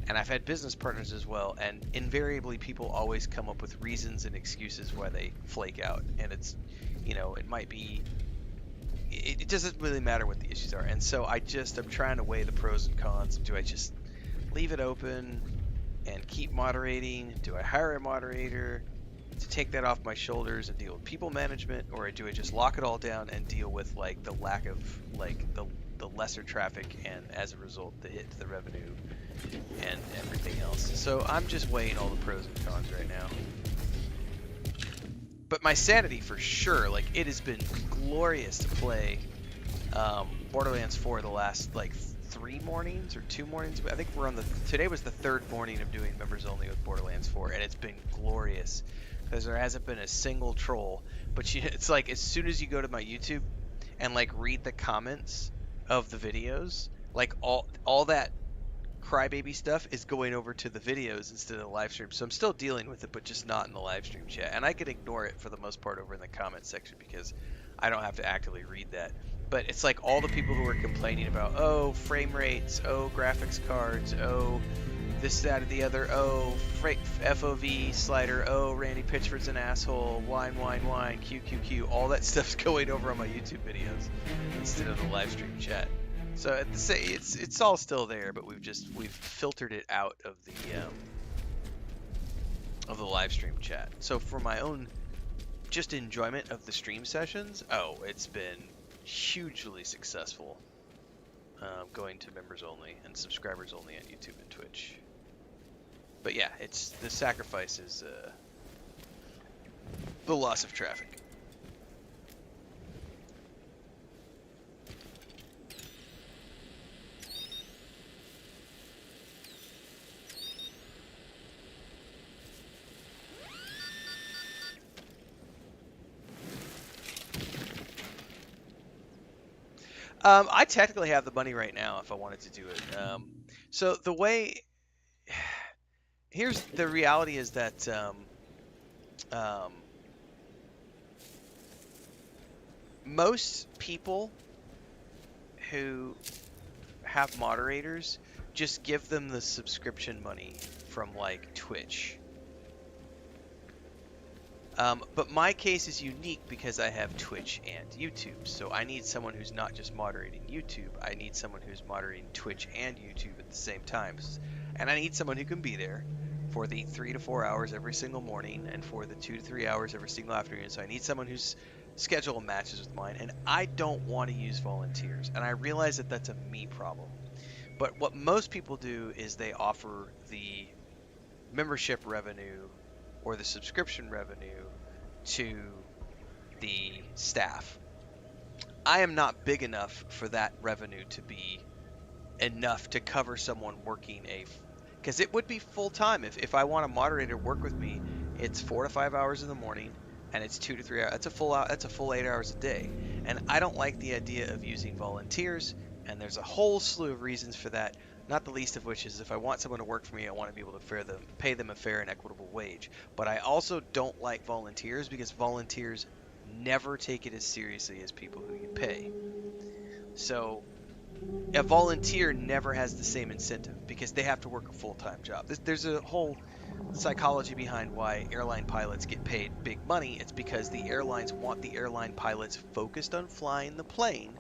S1: and I've had business partners as well, and invariably people always come up with reasons and excuses why they flake out. And it's, you know, it might be, it doesn't really matter what the issues are. And so I'm trying to weigh the pros and cons. Do I just leave it open and keep moderating? Do I hire a moderator to take that off my shoulders and deal with people management? Or do I just lock it all down and deal with, like, the lack of, like, the lesser traffic and as a result the hit to the revenue and everything else? So I'm just weighing all the pros and cons right now. But my sanity, for sure, like, it has been glorious to play Borderlands 4 the last, like, 3 mornings or 2 mornings. I think today was the 3rd morning of doing members only with Borderlands 4, and it's been glorious because there hasn't been a single troll. But it's like, as soon as you go to my YouTube and, like, read the comments of the videos, like, all that crybaby stuff is going over to the videos instead of the live stream. So I'm still dealing with it, but just not in the live stream chat. And I can ignore it for the most part over in the comment section because I don't have to actively read that. But it's like all the people who are complaining about, oh, frame rates, oh, graphics cards, oh, this, that, or the other. Oh, FOV slider. Oh, Randy Pitchford's an asshole. Whine, whine, whine. QQQ. All that stuff's going over on my YouTube videos instead of the live stream chat. So at the say it's all still there, but we've filtered it out of the live stream chat. So for my own just enjoyment of the stream sessions, oh, it's been hugely successful. Going to members only and subscribers only on YouTube and Twitch. But yeah, it's the sacrifice is the loss of traffic. I technically have the money right now if I wanted to do it. So the way here's the reality is that most people who have moderators just give them the subscription money from like Twitch. But my case is unique because I have Twitch and YouTube. So I need someone who's not just moderating YouTube. I need someone who's moderating Twitch and YouTube at the same time. And I need someone who can be there for the 3 to 4 hours every single morning and for the 2 to 3 hours every single afternoon. So I need someone whose schedule matches with mine. And I don't want to use volunteers. And I realize that that's a me problem. But what most people do is they offer the membership revenue or the subscription revenue to the staff. I am not big enough for that revenue to be enough to cover someone working because it would be full time. If I want a moderator to work with me, it's 4 to 5 hours in the morning and it's 2 to 3 hours. That's a full 8 hours a day. And I don't like the idea of using volunteers, and there's a whole slew of reasons for that. Not the least of which is if I want someone to work for me, I want to be able to pay them a fair and equitable wage. But I also don't like volunteers because volunteers never take it as seriously as people who you pay. So a volunteer never has the same incentive because they have to work a full-time job. There's a whole psychology behind why airline pilots get paid big money. It's because the airlines want the airline pilots focused on flying the plane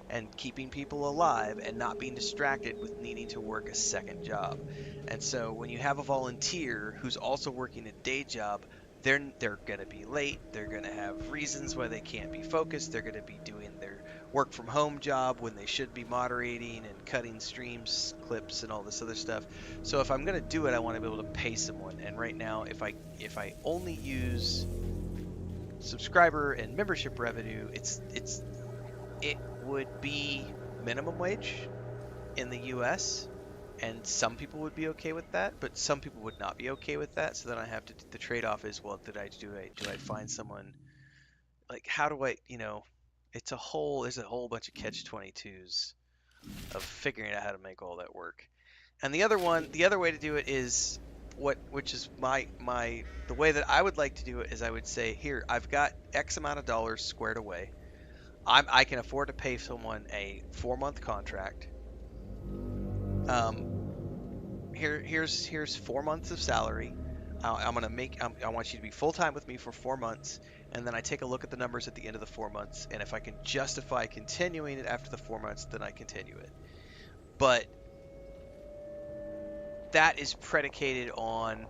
S1: and keeping people alive and not being distracted with needing to work a second job. And so when you have a volunteer who's also working a day job, they're going to be late, they're going to have reasons why they can't be focused, they're going to be doing their work from home job when they should be moderating and cutting streams, clips, and all this other stuff. So if I'm going to do it, I want to be able to pay someone. And right now, if I only use subscriber and membership revenue, it would be minimum wage in the US, and some people would be okay with that, but some people would not be okay with that. So then I have to, the trade-off is, well, do I find someone, like, how do I, there's a whole bunch of catch-22s of figuring out how to make all that work. And the other way to do it is which is the way that I would like to do it is I would say, here, I've got X amount of dollars squared away. I can afford to pay someone a 4-month contract. Here's 4 months of salary. I want you to be full time with me for 4 months, and then I take a look at the numbers at the end of the 4 months, and if I can justify continuing it after the 4 months, then I continue it. But that is predicated on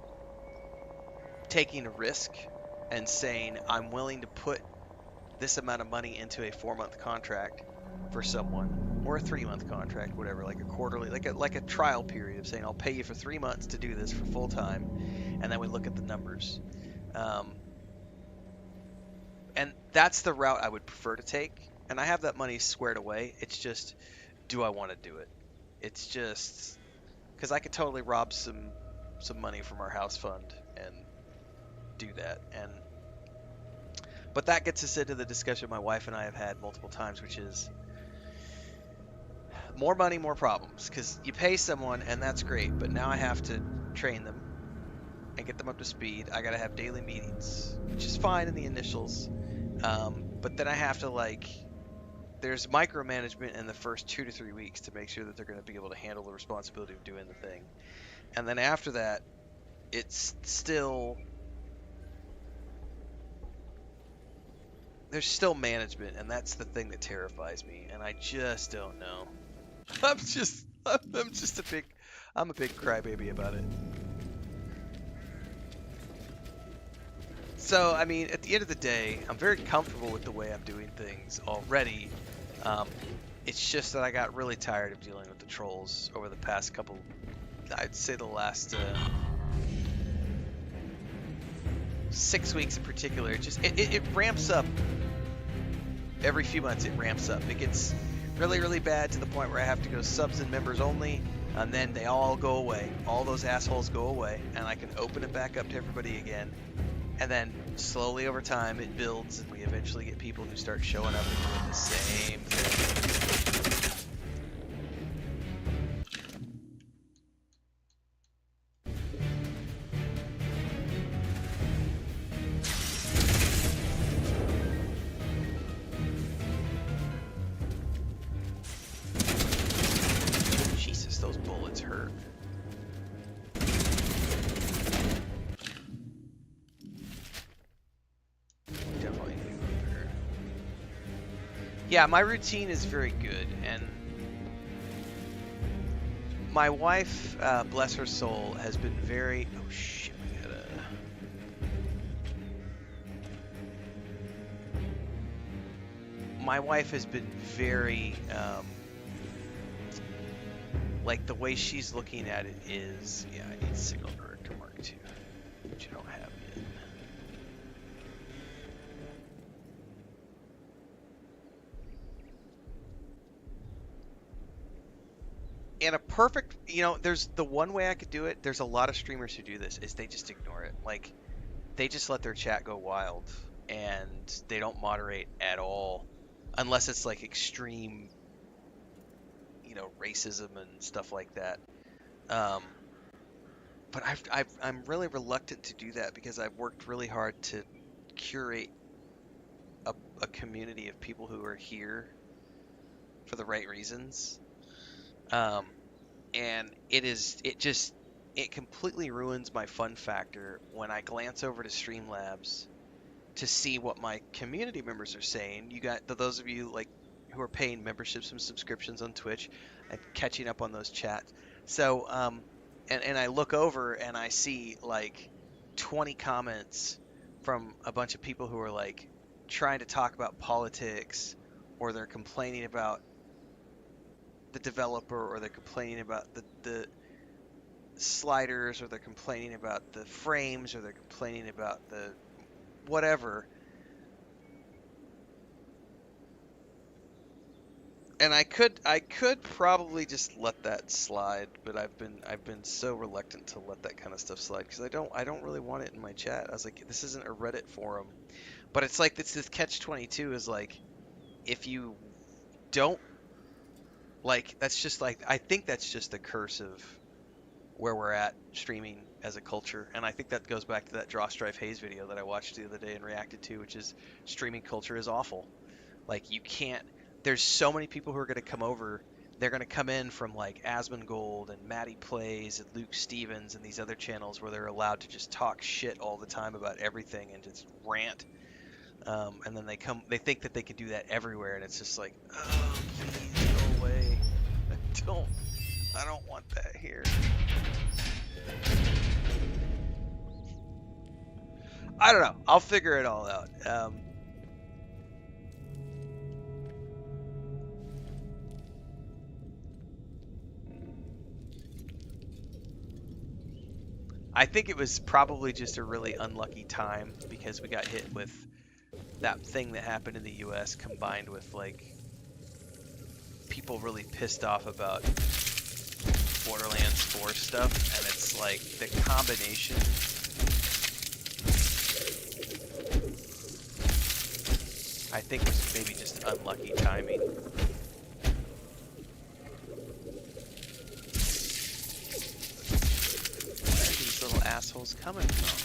S1: taking a risk and saying I'm willing to put this amount of money into a 4-month contract for someone, or a 3-month contract, whatever, like a quarterly, like a trial period of saying I'll pay you for 3 months to do this for full time, and then we look at the numbers. And that's the route I would prefer to take, and I have that money squared away. It's just, do I want to do it? It's just because I could totally rob some money from our house fund and do that. But that gets us into the discussion my wife and I have had multiple times, which is more money, more problems. Because you pay someone, and that's great, but now I have to train them and get them up to speed. I got to have daily meetings, which is fine in the initials. But then I have to, there's micromanagement in the first 2 to 3 weeks to make sure that they're going to be able to handle the responsibility of doing the thing. And then after that, it's still there's still management, and that's the thing that terrifies me. And I just don't know. I'm just I'm a big crybaby about it. So, I mean, at the end of the day, I'm very comfortable with the way I'm doing things already. It's just that I got really tired of dealing with the trolls over the past couple, I'd say the last 6 weeks in particular. It ramps up every few months. It ramps up. It gets really, really bad to the point where I have to go subs and members only, and then they all go away. All those assholes go away, and I can open it back up to everybody again. And then slowly over time it builds, and we eventually get people who start showing up and doing the same thing. Jesus, those bullets hurt. Definitely need to go there. Yeah, my routine is very good, and my wife, bless her soul, has been very... Oh shit, we gotta... My wife has been very, like, the way she's looking at it is, yeah, I need Signal Director Mark II, which I don't have yet. And a perfect, there's the one way I could do it. There's a lot of streamers who do this, is they just ignore it. Like, they just let their chat go wild, and they don't moderate at all, unless it's like extreme, racism and stuff like that. But I'm really reluctant to do that because I've worked really hard to curate a community of people who are here for the right reasons. And it completely ruins my fun factor when I glance over to Streamlabs to see what my community members are saying. You got those of you like who are paying memberships and subscriptions on Twitch and catching up on those chats. So, and I look over and I see like 20 comments from a bunch of people who are like trying to talk about politics, or they're complaining about the developer, or they're complaining about the sliders, or they're complaining about the frames, or they're complaining about the whatever. And I could probably just let that slide, but I've been so reluctant to let that kind of stuff slide because I don't really want it in my chat. I was like, this isn't a Reddit forum. But it's like this catch-22 is like, if you don't like, that's just like, I think that's just the curse of where we're at streaming as a culture. And I think that goes back to that Draw Strife Hayes video that I watched the other day and reacted to, which is streaming culture is awful. Like, you can't, there's so many people who are going to come over. They're going to come in from like Asmongold and Matty Plays and Luke Stevens and these other channels where they're allowed to just talk shit all the time about everything and just rant. And then they think that they can do that everywhere, and it's just like, oh, please go away. I don't want that here. I don't know. I'll figure it all out. I think it was probably just a really unlucky time because we got hit with that thing that happened in the US combined with like people really pissed off about Borderlands 4 stuff, and it's like the combination I think was maybe just unlucky timing. Where are these little assholes coming from?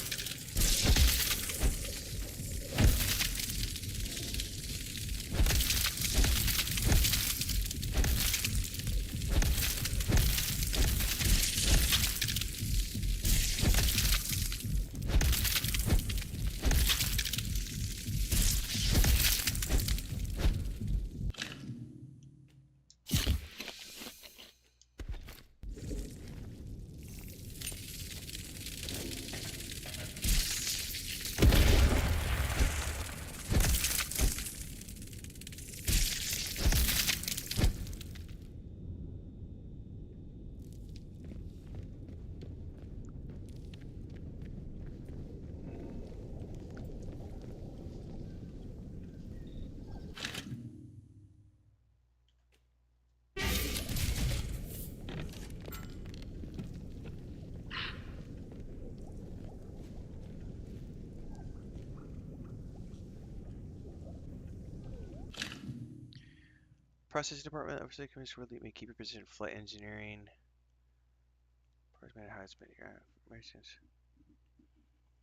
S1: processing department. Oversight committee will let me keep your position. Flight engineering.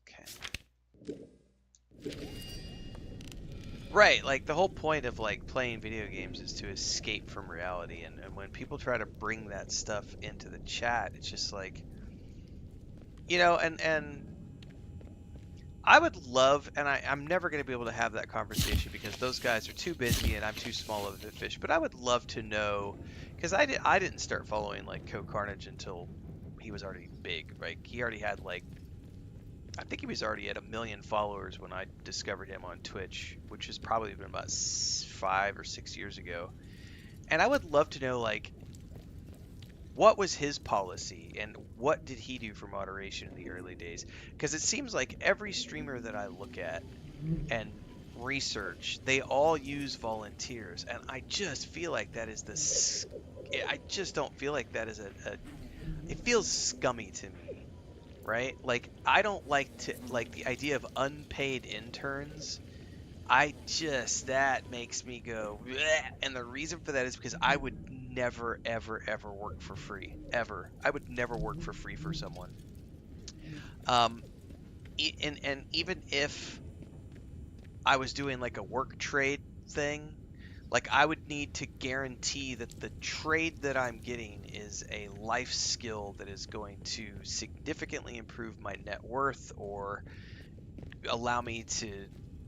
S1: Okay. Right, like the whole point of like playing video games is to escape from reality, and when people try to bring that stuff into the chat, it's just like, and I would love, and I'm never going to be able to have that conversation because those guys are too busy and I'm too small of a fish. But I would love to know, because I didn't start following like Co Carnage until he was already big. Right, he already had like, I think he was already at 1 million followers when I discovered him on Twitch, which has probably been about 5 or 6 years ago. And I would love to know like, what was his policy and what did he do for moderation in the early days? Because it seems like every streamer that I look at and research, they all use volunteers, and I just feel like that is I just don't feel like that is it feels scummy to me, right? Like I don't like to like the idea of unpaid interns. That makes me go, bleh. And the reason for that is because I would never, ever, ever work for free, ever. I would never work for free for someone. Um, and even if I was doing like a work trade thing, like I would need to guarantee that the trade that I'm getting is a life skill that is going to significantly improve my net worth or allow me to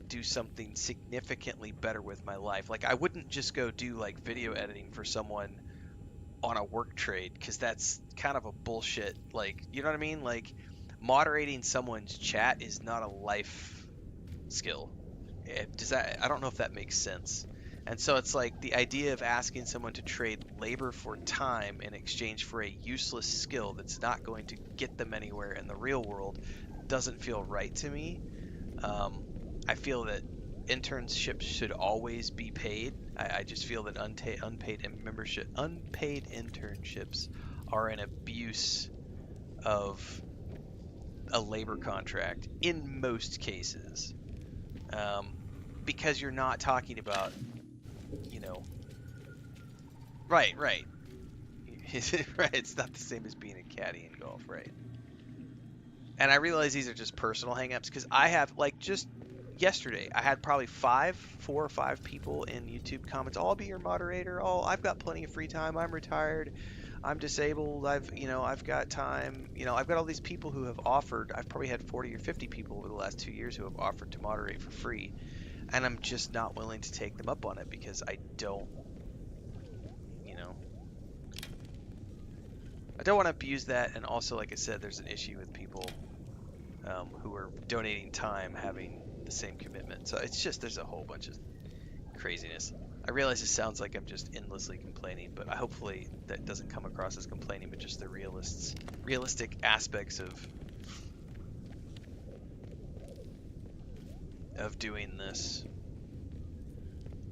S1: do something significantly better with my life. Like I wouldn't just go do like video editing for someone on a work trade because that's kind of a bullshit. Like, you know what I mean? Like moderating someone's chat is not a life skill. Does that? I don't know if that makes sense. And so it's like the idea of asking someone to trade labor for time in exchange for a useless skill that's not going to get them anywhere in the real world doesn't feel right to me. Um, I feel that internships should always be paid. I just feel that unpaid internships are an abuse of a labor contract in most cases, um, because you're not talking about, you know, right, right, right. It's not the same as being a caddy in golf, right? And I realize these are just personal hangups because I have like just yesterday I had probably 4 or 5 people in YouTube comments. Oh, I'll be your moderator. Oh, I've got plenty of free time. I'm retired. I'm disabled. I've got time. I've got all these people who have offered. I've probably had 40 or 50 people over the last 2 years who have offered to moderate for free, and I'm just not willing to take them up on it because you know, I don't want to abuse that. And also, like I said, there's an issue with people who are donating time having the same commitment. So it's just there's a whole bunch of craziness. I realize it sounds like I'm just endlessly complaining, but hopefully that doesn't come across as complaining, but just the realistic aspects of doing this.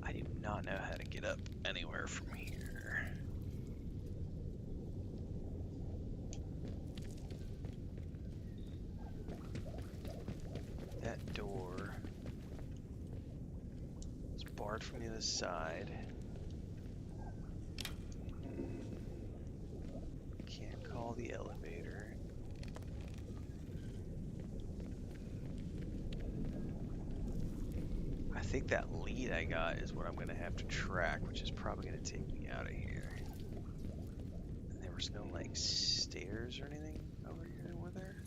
S1: I do not know how to get up anywhere from here. That door is barred from the other side. Can't call the elevator. I think that lead I got is what I'm going to have to track, which is probably going to take me out of here. And there was no, like, stairs or anything over here, were there?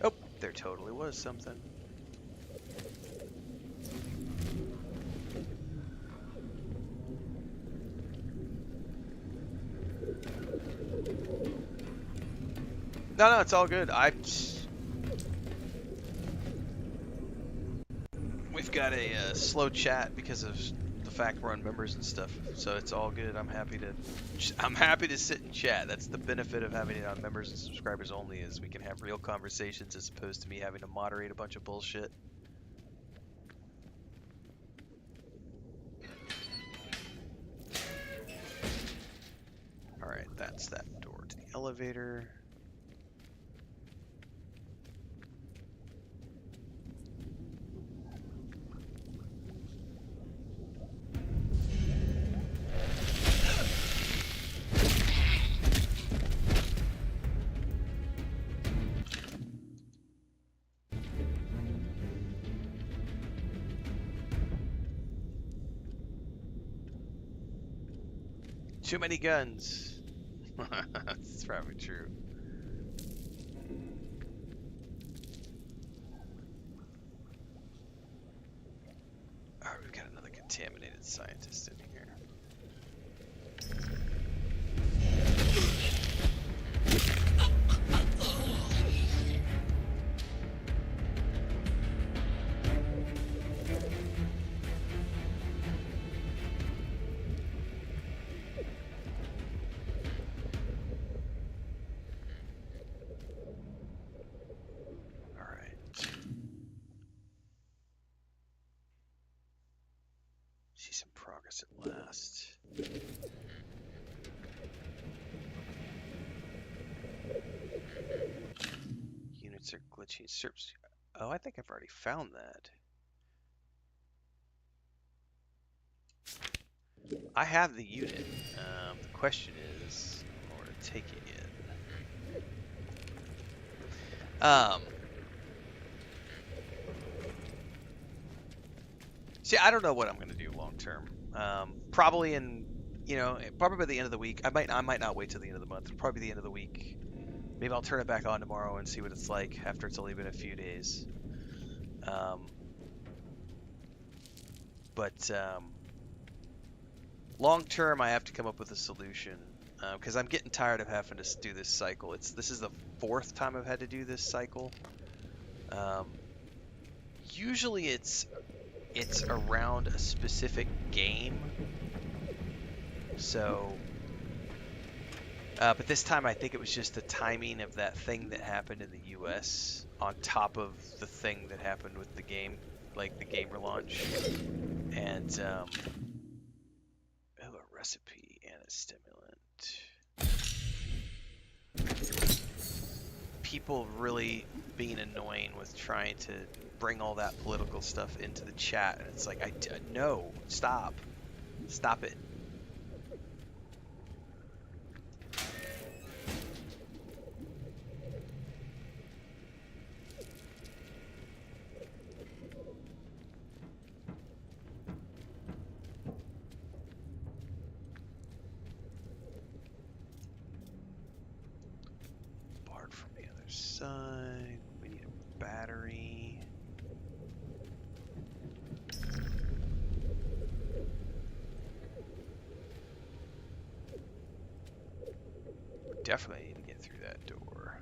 S1: Oh, there totally was something. No, it's all good. We've got a slow chat because of the fact we're on members and stuff, so it's all good. I'm happy to sit and chat. That's the benefit of having it on members and subscribers only, is we can have real conversations as opposed to me having to moderate a bunch of bullshit. All right, that's that door to the elevator. Too many guns. That's probably true. Alright, we've got another contaminated scientist in here. See some progress at last. Units are glitchy. Oh, I think I've already found that. I have the unit. The question is, where to take it in. See, I don't know what I'm going to do long term. Probably probably by the end of the week. I might not wait till the end of the month. Probably the end of the week. Maybe I'll turn it back on tomorrow and see what it's like after it's only been a few days. But long term, I have to come up with a solution because I'm getting tired of having to do this cycle. This is the 4th time I've had to do this cycle. Usually it's around a specific game. So, but this time I think it was just the timing of that thing that happened in the U.S. on top of the thing that happened with the game, like the game relaunch. And a recipe and a stimulant. People really being annoying with trying to bring all that political stuff into the chat, and it's like, no, stop it. Barred from the other side. We need a battery. Definitely need to get through that door.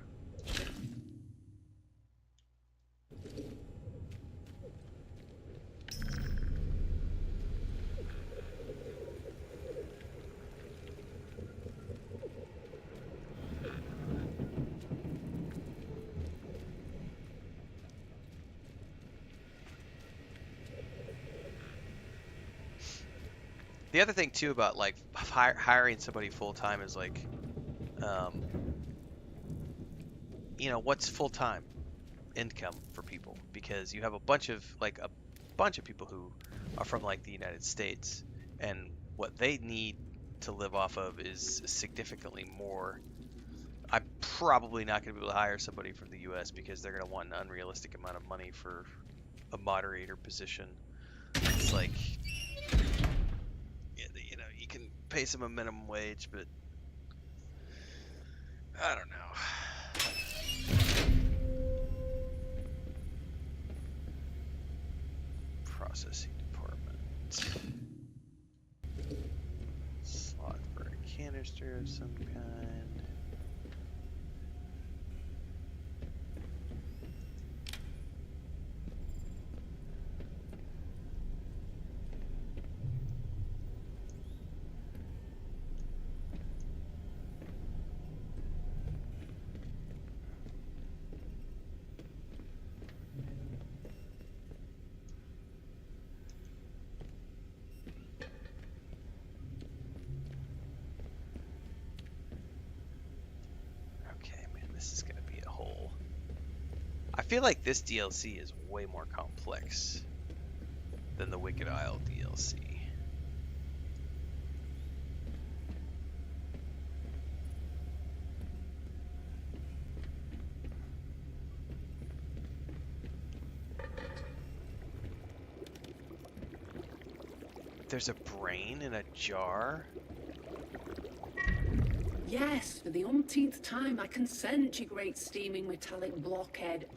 S1: The other thing too about like hiring somebody full time is like, what's full time income for people, because you have a bunch of people who are from like the United States, and what they need to live off of is significantly more. I'm probably not going to be able to hire somebody from the U.S. because they're going to want an unrealistic amount of money for a moderator position. It's like, you can pay some a minimum wage, but I don't know. Processing department. Slot for a canister of some kind. I feel like this DLC is way more complex than the Wicked Isle DLC. There's a brain in a jar?
S3: yes, for the umpteenth time, I consent, you great steaming metallic blockhead.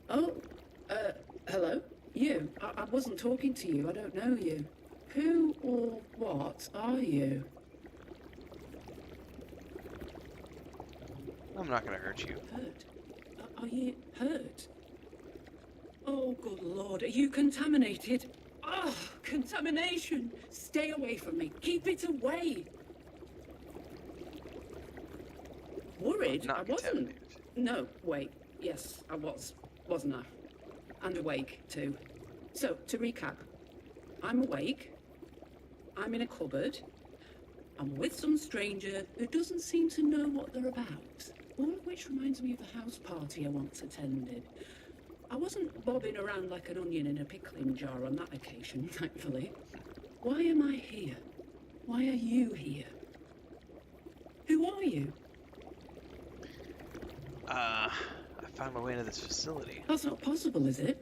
S3: Hello? You? I wasn't talking to you, I don't know you. Who or what are you?
S1: I'm not gonna hurt you.
S3: Hurt? Are you hurt? Oh, good Lord, are you contaminated? Oh, contamination! Stay away from me. Keep it away! Worried?
S1: Not
S3: I wasn't.
S1: contaminated.
S3: No, wait. Yes, I was. Wasn't I? And awake, too. So, to recap. I'm awake. I'm in a cupboard. I'm with some stranger who doesn't seem to know what they're about. All of which reminds me of the house party I once attended. I wasn't bobbing around like an onion in a pickling jar on that occasion, thankfully. Why am I here? Why are you here? Who are you?
S1: I found my way into this facility.
S3: That's not possible, is it?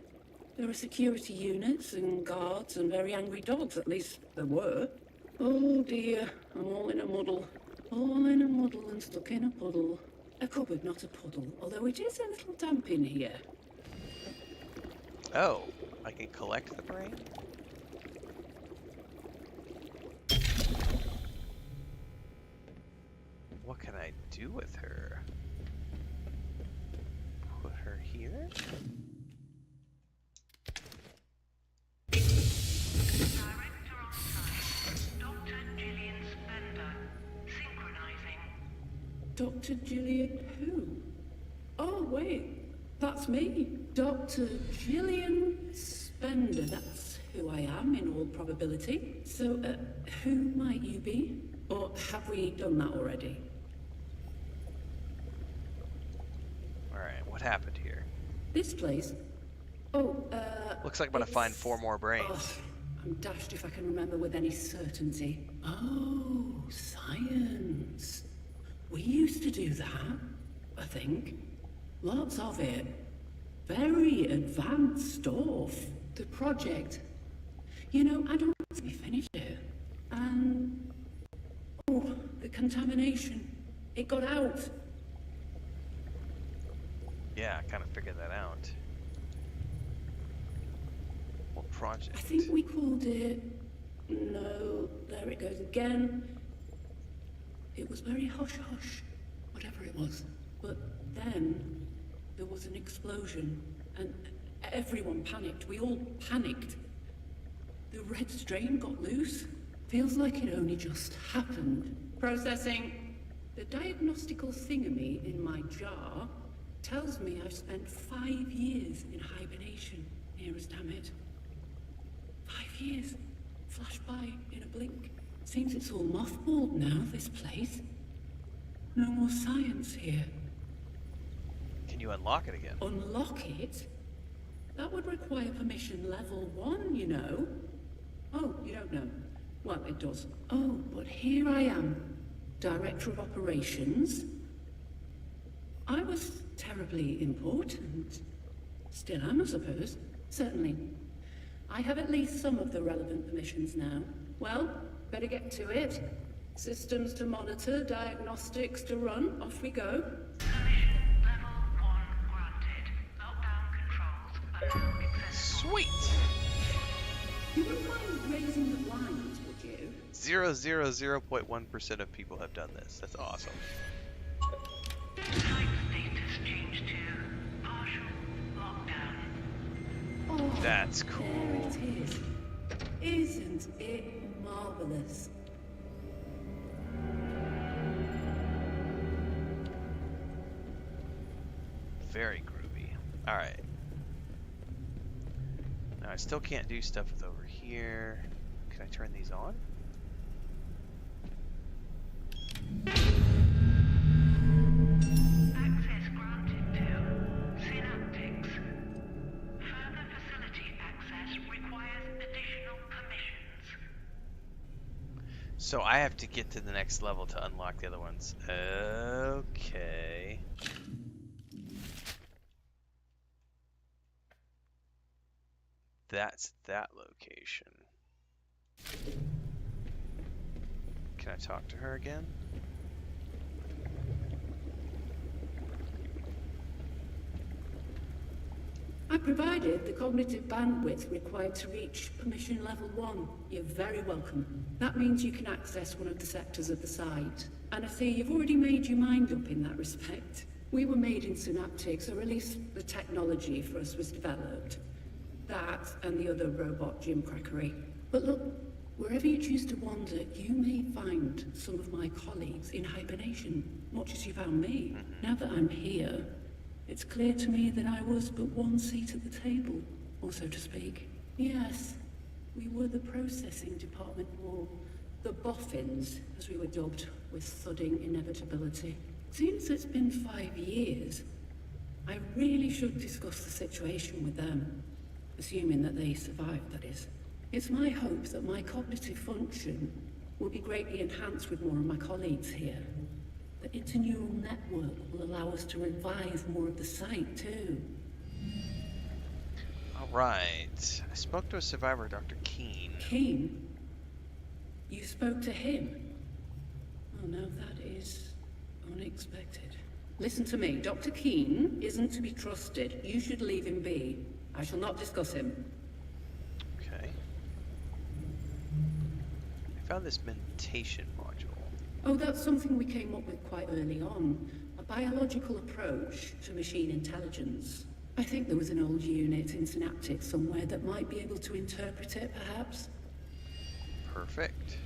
S3: There are security units and guards and very angry dogs, at least there were. Oh dear, I'm all in a muddle. All in a muddle and stuck in a puddle. A cupboard, not a puddle, although it is a little damp in here.
S1: Oh, I can collect the brain? What can I do with her? Put her here?
S4: Director on site, Dr. Jillian Spender, synchronizing.
S3: Dr. Jillian who? Oh, wait, that's me. Dr. Jillian Spender, that's who I am in all probability. So, who might you be? Or have we done that already?
S1: Alright, what happened here?
S3: This place? Oh,
S1: Looks like I'm gonna find 4 more brains.
S3: Oh, I'm dashed if I can remember with any certainty. Oh, science. We used to do that, I think. Lots of it. Very advanced stuff. The project. You know, I don't think we finished it. And... oh, the contamination. It got out.
S1: Yeah, I kind of figured that out. What project?
S3: I think we called it... no, there it goes again. It was very hush-hush, whatever it was. But then, there was an explosion, and everyone panicked. We all panicked. The red strain got loose. Feels like it only just happened. Processing. The diagnostical thingamy in my jar tells me I've spent 5 years in hibernation, near as damn it. 5 years. Flashed by in a blink. Seems it's all mothballed now, this place. No more science here.
S1: Can you unlock it again?
S3: Unlock it? That would require permission level 1, you know. Oh, you don't know. Well, it does. Oh, but here I am, Director of Operations. I was terribly important. Still am, I suppose. Certainly. I have at least some of the relevant permissions now. Well, better get to it. Systems to monitor, diagnostics to run. Off we go.
S4: Permission level 1 granted. Lockdown controls are now accessible.
S1: Sweet!
S3: You wouldn't mind raising the blinds, would you?
S1: 0.1% of people have done this. That's awesome.
S4: Site status changed to partial lockdown.
S3: Oh,
S1: That's
S3: there
S1: cool.
S3: it is. Isn't it marvelous?
S1: Very groovy. Alright. Now I still can't do stuff with over here. Can I turn these on?
S4: Access granted to Synaptics. Further facility access requires additional permissions.
S1: So I have to get to the next level to unlock the other ones. Okay. That's that location. Can I talk to her again?
S3: I provided the cognitive bandwidth required to reach permission level 1. You're very welcome. That means you can access one of the sectors of the site. And I see you've already made your mind up in that respect. We were made in Synaptics, or at least the technology for us was developed. That and the other robot gymcrackery. But look, wherever you choose to wander, you may find some of my colleagues in hibernation, much as you found me. Now that I'm here, it's clear to me that I was but one seat at the table, or so to speak. Yes, we were the processing department, or the boffins, as we were dubbed, with thudding inevitability. Since it's been 5 years, I really should discuss the situation with them, assuming that they survived, that is. It's my hope that my cognitive function will be greatly enhanced with more of my colleagues here. The interneural network will allow us to revise more of the site, too.
S1: Alright. I spoke to a survivor, Dr. Keane.
S3: Keane? You spoke to him? Oh, now that is unexpected. Listen to me. Dr. Keane isn't to be trusted. You should leave him be. I shall not discuss him.
S1: Okay. I found this meditation module.
S3: Oh, that's something we came up with quite early on. A biological approach to machine intelligence. I think there was an old unit in Synaptics somewhere that might be able to interpret it, perhaps.
S1: Perfect.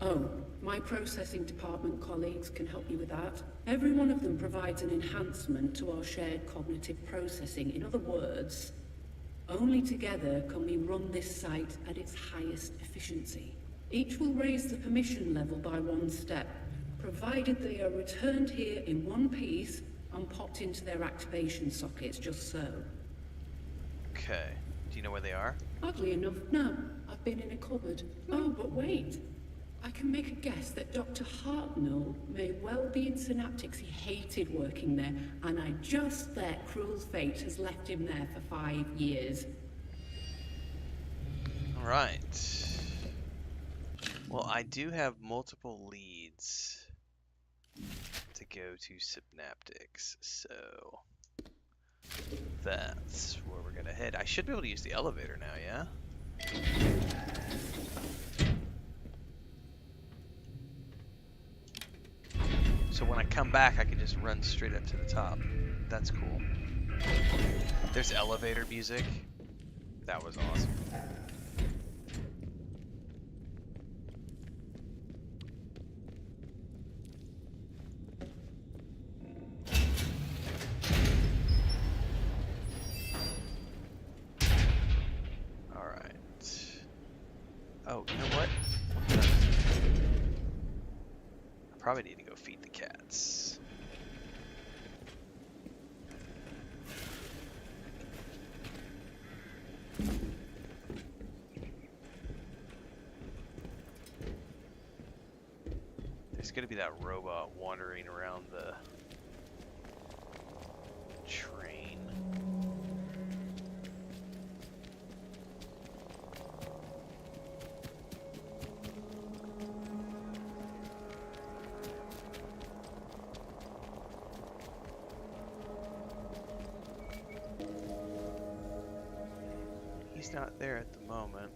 S3: Oh, my processing department colleagues can help you with that. Every one of them provides an enhancement to our shared cognitive processing. In other words, only together can we run this site at its highest efficiency. Each will raise the permission level by 1 step, provided they are returned here in one piece and popped into their activation sockets, just so.
S1: Okay. Do you know where they are?
S3: Oddly enough, no. I've been in a cupboard. Oh, but wait. I can make a guess that Dr. Hartnell may well be in Synaptics. He hated working there, and I just bet cruel fate has left him there for 5 years.
S1: Alright. Well, I do have multiple leads to go to Synaptics, so that's where we're gonna head. I should be able to use the elevator now, yeah? So when I come back, I can just run straight up to the top. That's cool. There's elevator music. That was awesome. Oh, you know what? I probably need to go feed the cats. There's gonna be that robot wandering around the train. He's not there at the moment.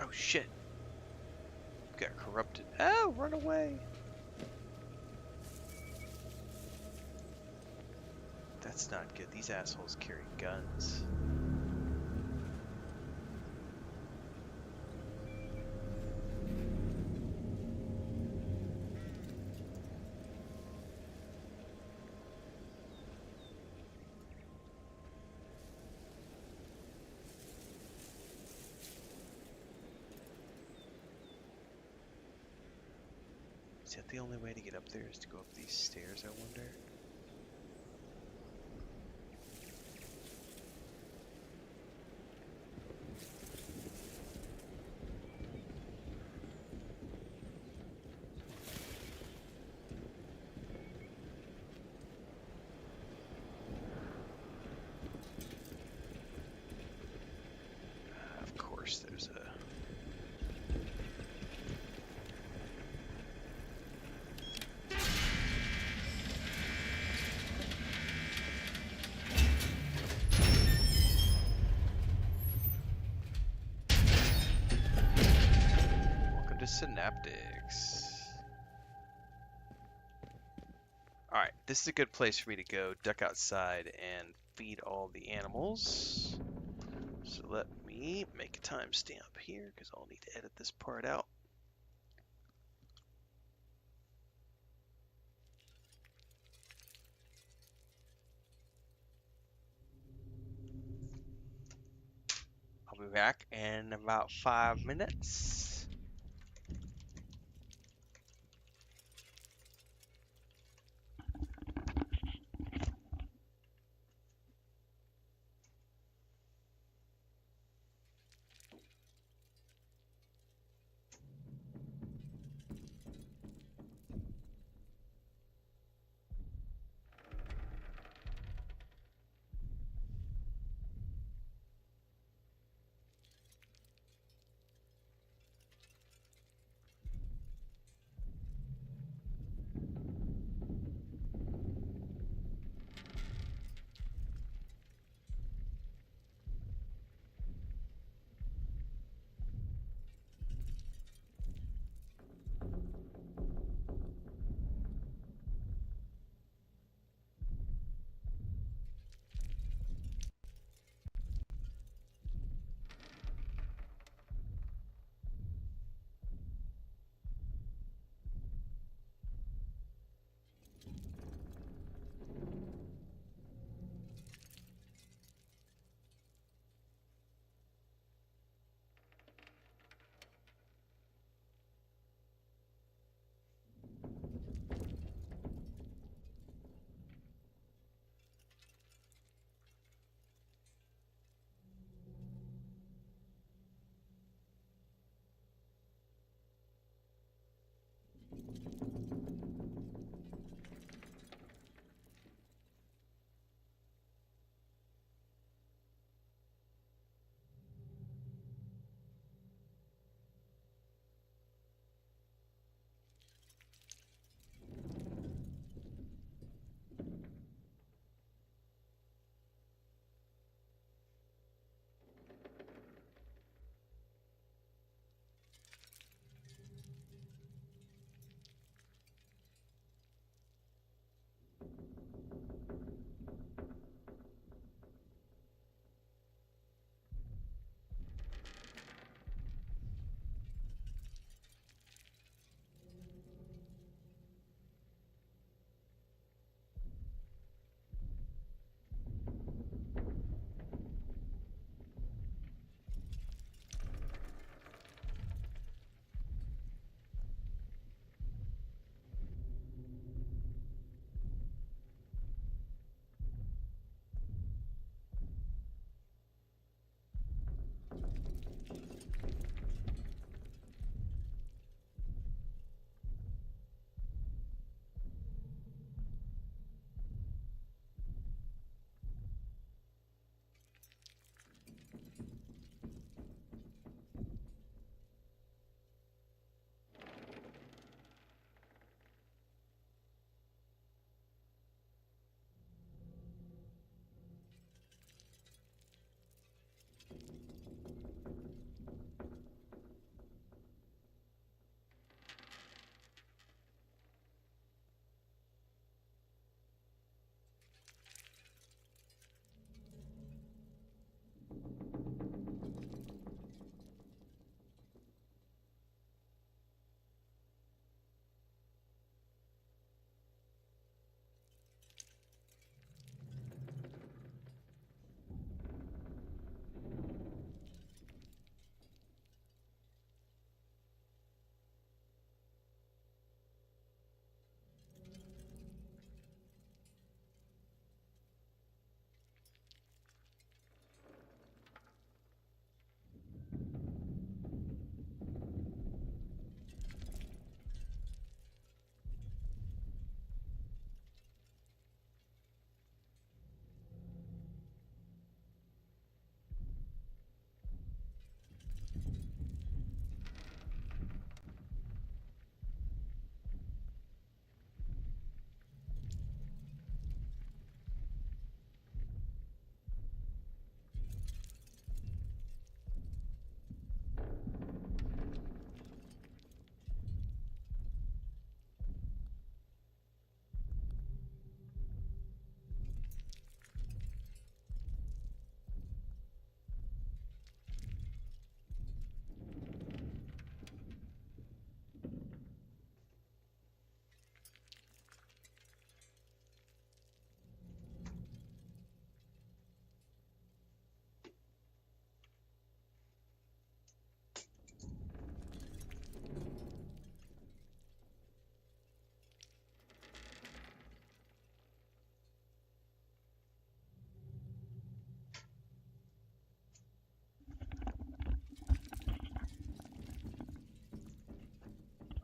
S1: Oh shit. Got corrupted. Oh, run away. That's not good. These assholes carry guns. Is that the only way to get up there, is to go up these stairs, I wonder? Of course there to Synaptics. Alright, this is a good place for me to go duck outside and feed all the animals. So let me make a timestamp here because I'll need to edit this part out. I'll be back in about 5 minutes.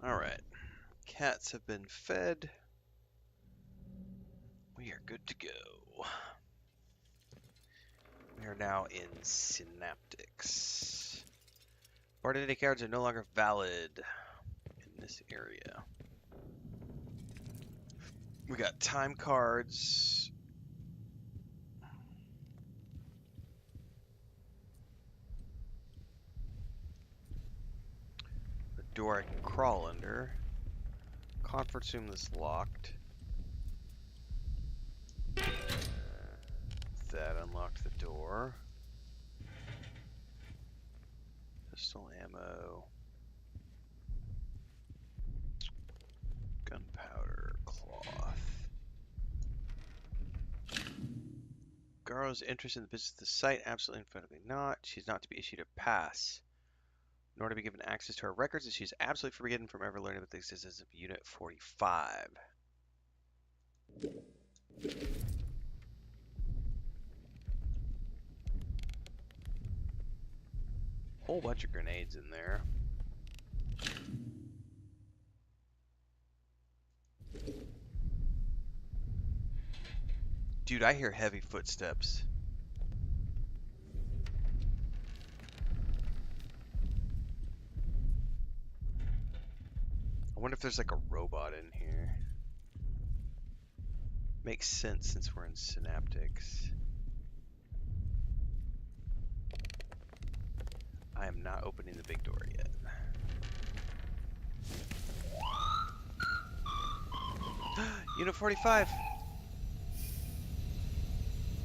S1: Alright. Cats have been fed. We are good to go. We are now in Synaptics. Board identity cards are no longer valid in this area. We got time cards. A door I can crawl under. Conference room that's locked. That unlocked the door. Pistol ammo. Gunpowder. Cloth. Garo's interest in the business of the site, absolutely emphatically not. She's not to be issued a pass, nor to be given access to her records, and she's absolutely forbidden from ever learning about the existence of Unit 45. Whole bunch of grenades in there. Dude, I hear heavy footsteps. I wonder if there's like a robot in here. Makes sense since we're in Synaptics. I am not opening the big door yet. Unit 45.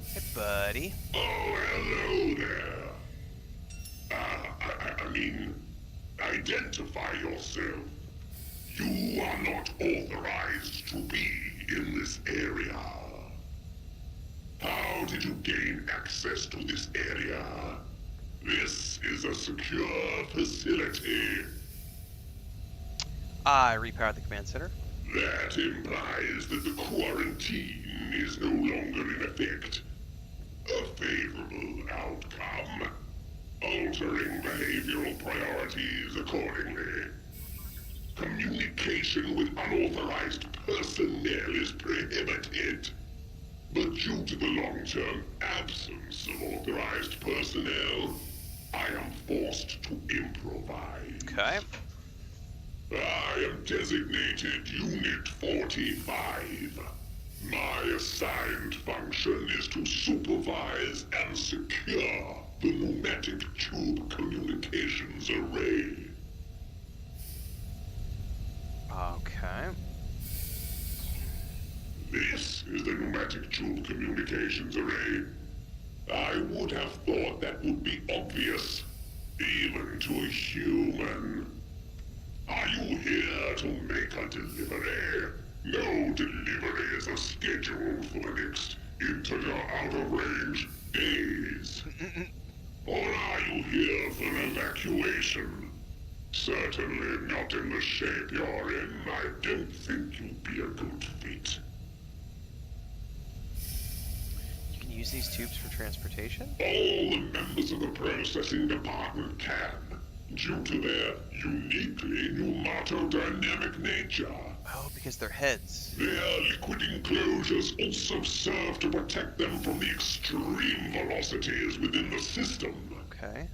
S1: Hey, buddy.
S5: Oh, hello there. I mean, identify yourself. You are not authorized to be in this area. How did you gain access to this area? This is a secure facility.
S1: I repowered the command center.
S5: That implies that the quarantine is no longer in effect. A favorable outcome. Altering behavioral priorities accordingly. Communication with unauthorized personnel is prohibited. But due to the long-term absence of authorized personnel, I am forced to improvise.
S1: Okay.
S5: I am designated Unit 45. My assigned function is to supervise and secure the pneumatic tube communications array.
S1: Okay.
S5: This is the pneumatic tube communications array. I would have thought that would be obvious, even to a human. Are you here to make a delivery? No deliveries are scheduled for the next into your out-of-range days. Or are you here for evacuation? Certainly not in the shape you're in. I don't think you'd be a good fit.
S1: You can use these tubes for transportation?
S5: All the members of the processing department can, due to their uniquely pneumatodynamic nature.
S1: Oh, because they're heads.
S5: Their liquid enclosures also serve to protect them from the extreme velocities within the system.
S1: Okay.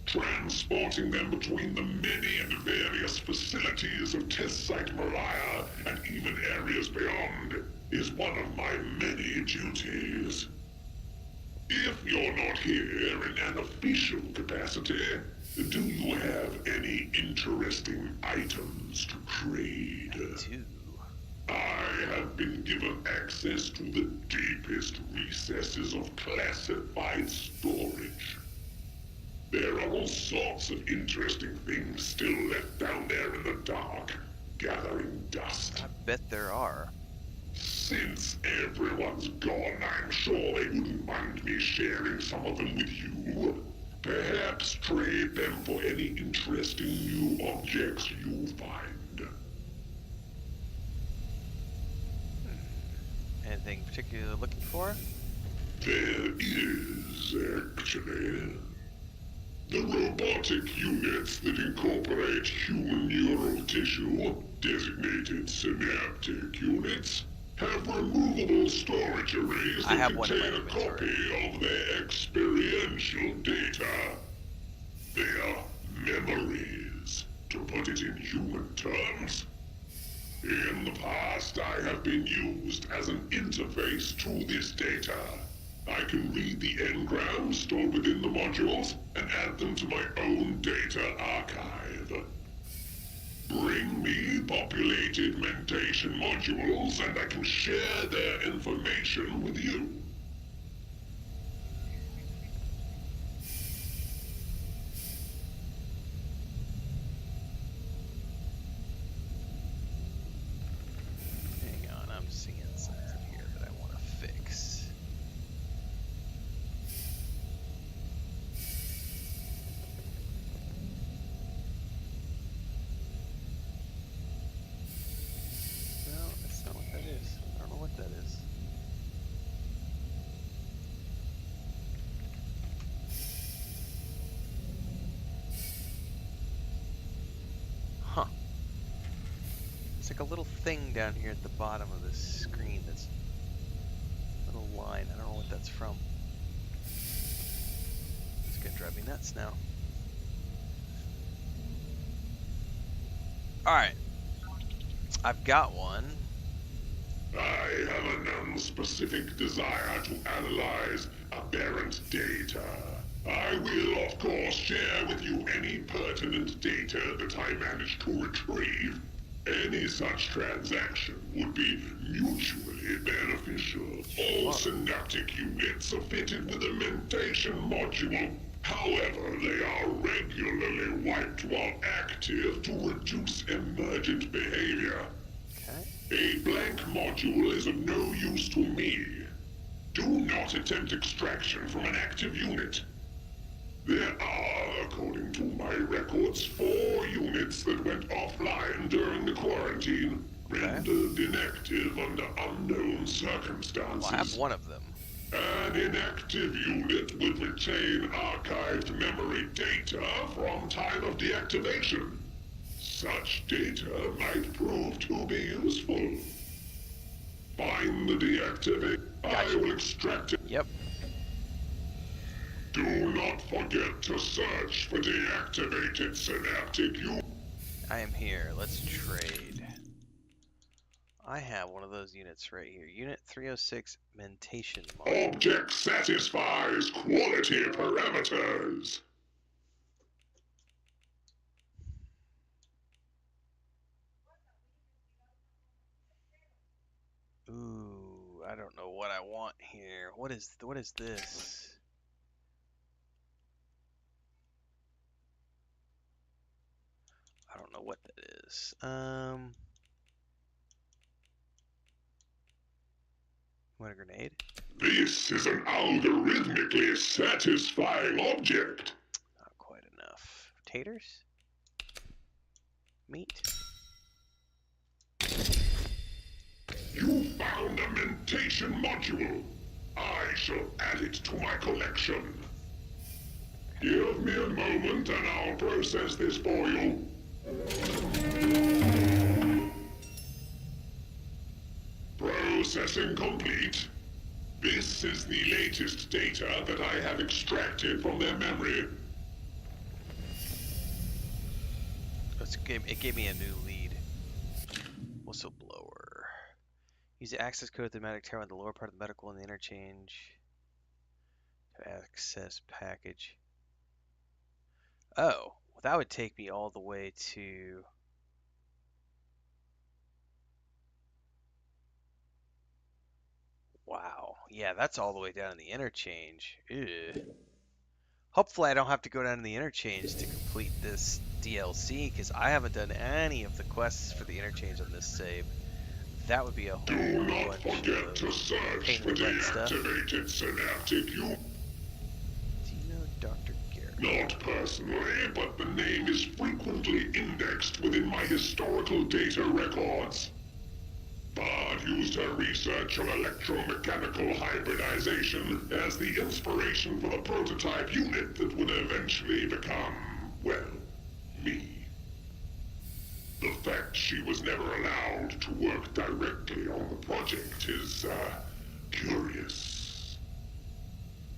S5: Transporting them between the many and various facilities of Test Site Mariah and even areas beyond is one of my many duties. If you're not here in an official capacity, do you have any interesting items to trade?
S1: Two.
S5: I have been given access to the deepest recesses of classified storage. There are all sorts of interesting things still left down there in the dark, gathering dust.
S1: I bet there are.
S5: Since everyone's gone, I'm sure they wouldn't mind me sharing some of them with you. Perhaps trade them for any interesting new objects you find.
S1: Anything particularly looking for?
S5: There is, actually. The robotic units that incorporate human neural tissue, designated synaptic units, have removable storage arrays
S1: I
S5: that
S1: have one in my
S5: contain a
S1: inventory.
S5: copy of their experiential data. Their memories, to put it in human terms. In the past, I have been used as an interface to this data. I can read the engrams stored within the modules and add them to my own data archive. Bring me populated mentation modules and I can share their information with you.
S1: Hang on, I'm seeing something here that I want to fix. No, that's not what that is. I don't know what that is. Huh. It's like a little thing down here at the bottom of this screen that's a little line. I don't know what that's from. It's gonna drive me nuts now. Alright. I've got one.
S5: I have a non-specific desire to analyze aberrant data. I will, of course, share with you any pertinent data that I manage to retrieve. Any such transaction would be mutually beneficial. All synaptic units are fitted with a mentation module. However, they are regularly wiped while active to reduce emergent behavior.
S1: Okay.
S5: A blank module is of no use to me. Do not attempt extraction from an active unit. There are, according to my records, 4 units that went offline during the quarantine, rendered inactive under unknown circumstances.
S1: Well, I have one of them.
S5: An inactive unit would retain archived memory data from time of deactivation. Such data might prove to be useful. Find the deactivate.
S1: Gotcha.
S5: I will extract it.
S1: Yep.
S5: Do not forget to search for deactivated synaptic units.
S1: I am here. Let's trade. I have one of those units right here. Unit 306 mentation module.
S5: Object satisfies quality parameters.
S1: Ooh, I don't know what I want here. What is this? I don't know what that is. Want a grenade?
S5: This is an algorithmically satisfying object.
S1: Not quite enough. Taters? Meat?
S5: You found a mentation module. I shall add it to my collection. Give me a moment and I'll process this for you. Processing complete. This is the latest data that I have extracted from their memory.
S1: It gave me a new lead. Whistleblower. Use the access code of the thematic tower in the lower part of the medical and the interchange to access package. Oh, well, that would take me all the way to... Wow. Yeah, that's all the way down in the interchange. Ew. Hopefully I don't have to go down to the interchange to complete this DLC, because I haven't done any of the quests for the interchange on this save. That would be a whole
S5: Do not
S1: bunch
S5: forget to
S1: of
S5: search
S1: pain
S5: for
S1: in the butt stuff.
S5: deactivated synaptic units.
S1: Do you know Dr. Garrett?
S5: Not personally, but the name is frequently indexed within my historical data records. Bard used her research on electromechanical hybridization as the inspiration for the prototype unit that would eventually eventually become, well, me. The fact she was never allowed to work directly on the project is, curious.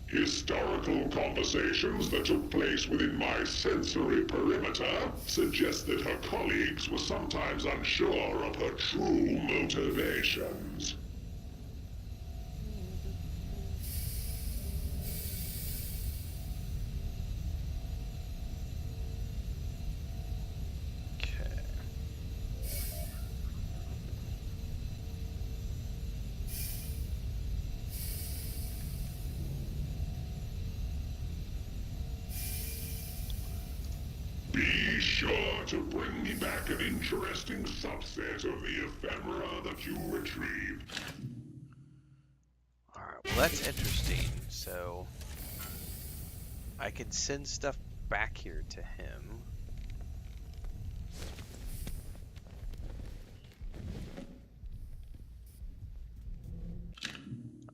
S5: Historical conversations that took place within my sensory perimeter suggest that her colleagues were sometimes unsure of her true motivations.
S1: Okay.
S5: Be sure to bring me back an interesting subset of the ephemera that you retrieved.
S1: Alright, well that's interesting. So I can send stuff back here to him.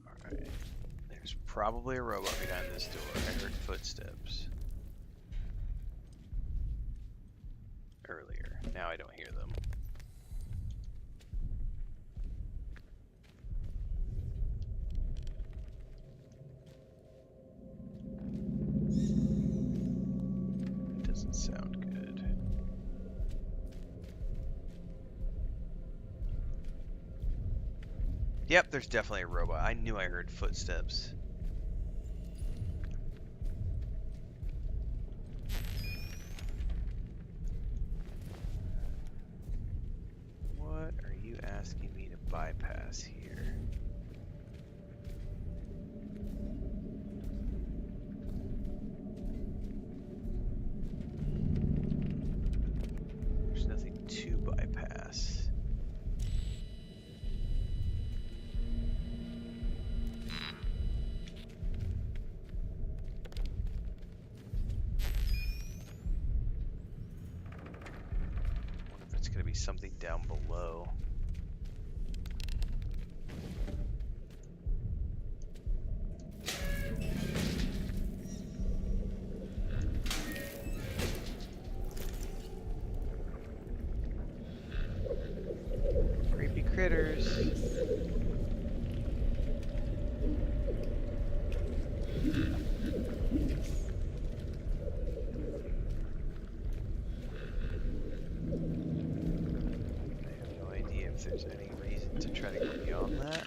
S1: Alright. There's probably a robot behind this door. I heard footsteps earlier. Now I don't hear them. Doesn't sound good. Yep, there's definitely a robot. I knew I heard footsteps. What are you asking me to bypass here? There's nothing to bypass. Wonder if it's gonna be something down below. Creepy critters. I have no idea if there's any reason to try to go beyond that.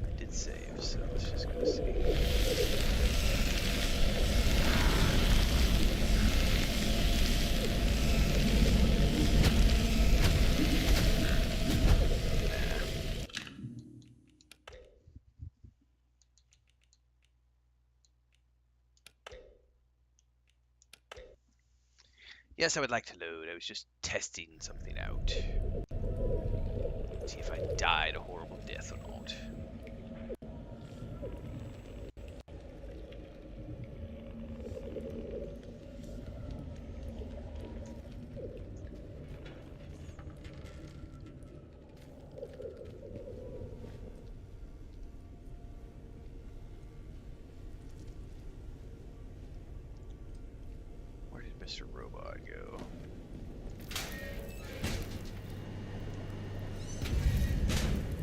S1: I did save, so let's just go see. Yes, I would like to load. I was just testing something out. See if I died a horrible death or not. Where did Mr. Robot go?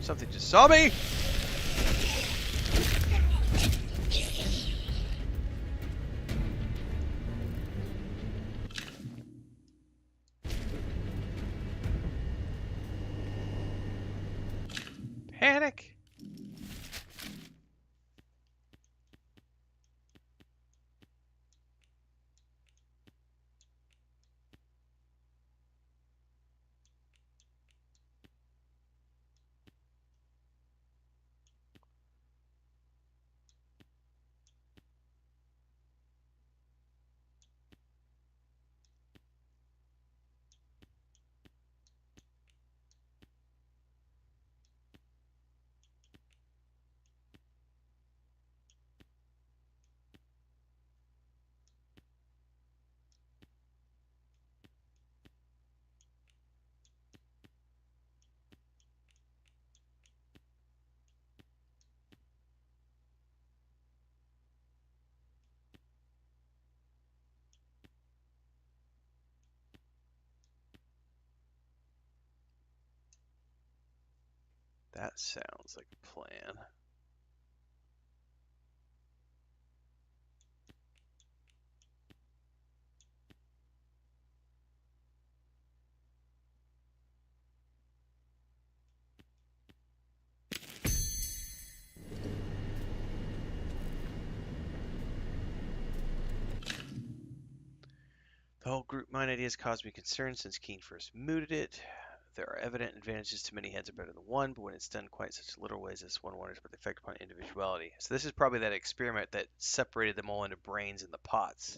S1: Something just saw me! Panic! That sounds like a plan. The whole group mind idea has caused me concern since Keane first mooted it. There are evident advantages to many heads are better than one, but when it's done quite such little ways as one wonders about the effect upon individuality. So this is probably that experiment that separated them all into brains in the pots.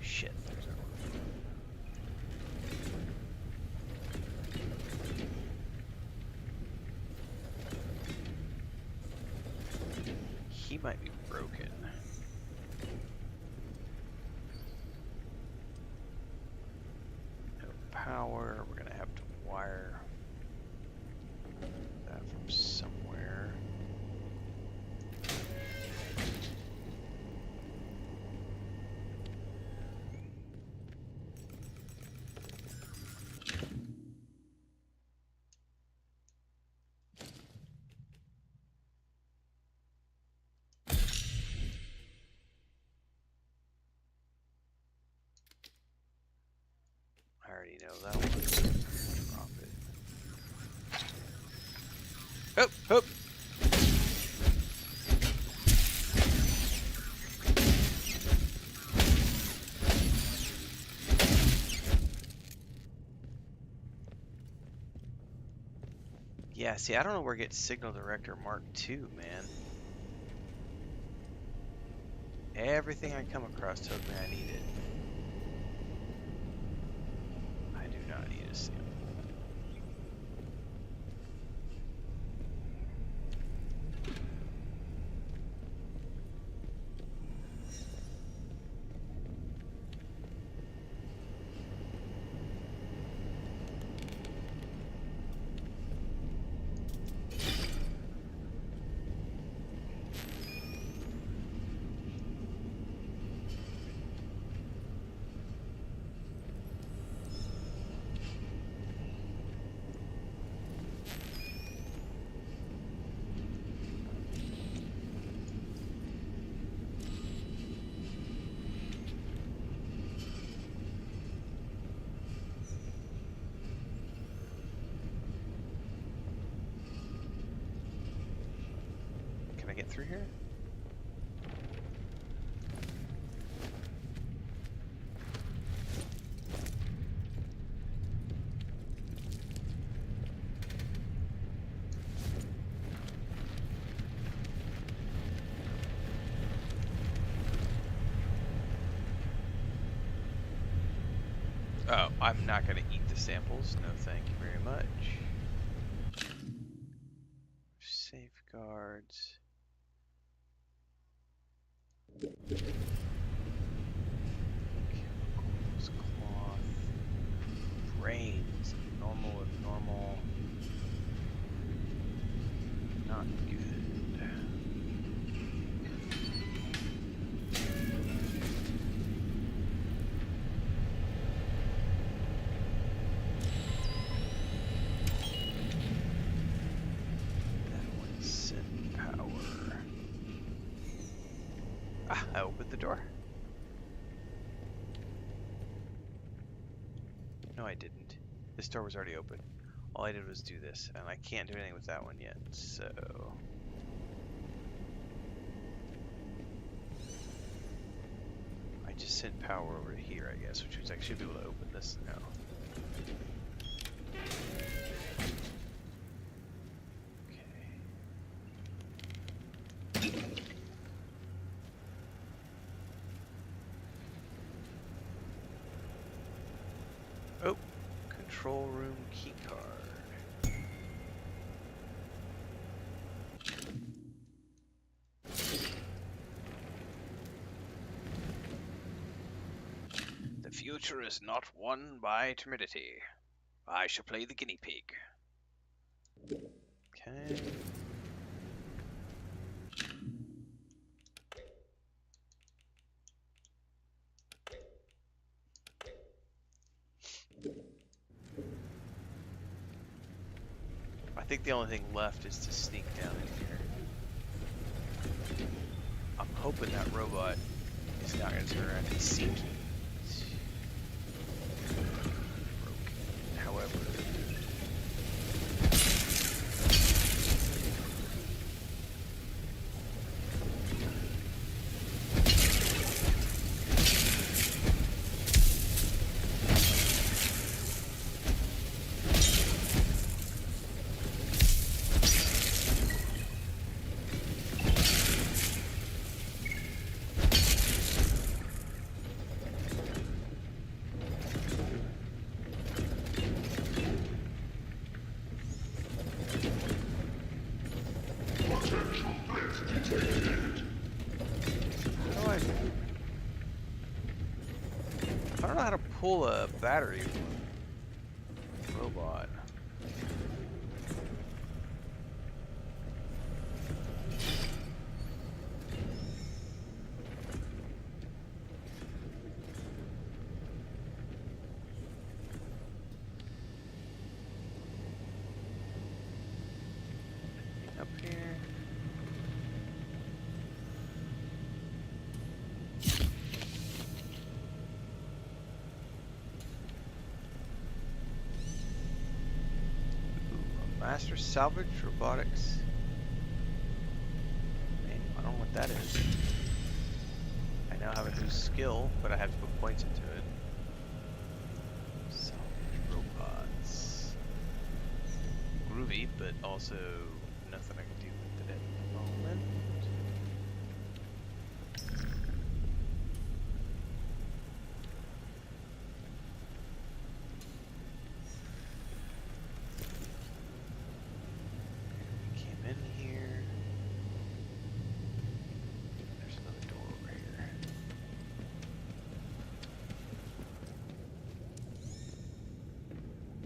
S1: Shit, there's our one. He might be broken. No power. We're gonna have to wire that from somewhere. I already know that one. Drop it. Hop, hop. Yeah, see, I don't know where get Signal Director Mark II, man. Everything I come across tells me I need it. I do not need a sample. Can I get through here? Oh, I'm not going to eat the samples. No, thank you very much. Safeguards. Chemicals, cloth, brains, normal, abnormal, not good. That one's send power. Ah, I opened the door. No, I didn't. This door was already open. All I did was do this, and I can't do anything with that one yet, so... I just sent power over to here, I guess, which means I should be able to open this now. Okay. Oh, control room keycard. The future is not won by timidity. I shall play the guinea pig. Okay. think the only thing left is to sneak down in here. I'm hoping that robot is not going to turn around and see me. Broken. However,
S5: Potential threat detected.
S1: how do I don't know how to pull a battery from a robot. Up here. Master salvage robotics. Man, I don't know what that is. I now have a new skill, but I have to put points into it. Salvage robots. Groovy, but also nothing I can do with it at the moment. Came in here. There's another door over here.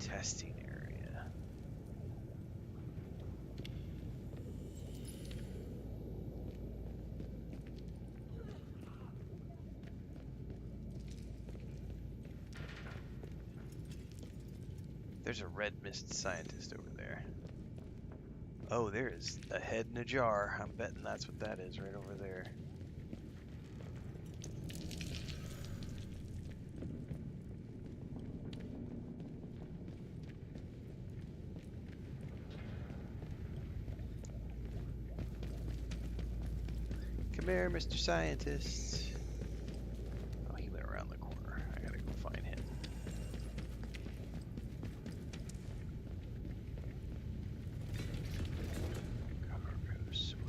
S1: Testing area. There's a red mist scientist over there. Oh, there is a head in a jar. I'm betting that's what that is right over there. Come here, Mr. Scientist. Oh, he went around the corner. I gotta go find him. Cargo sorting.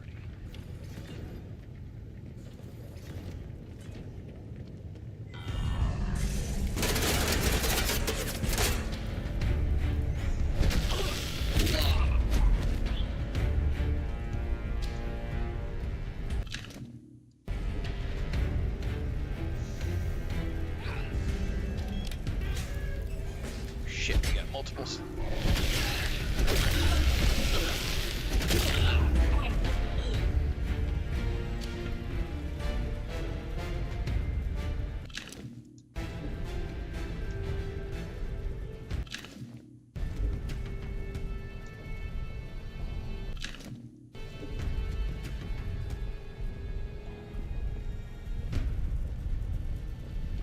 S1: Shit, we got multiples.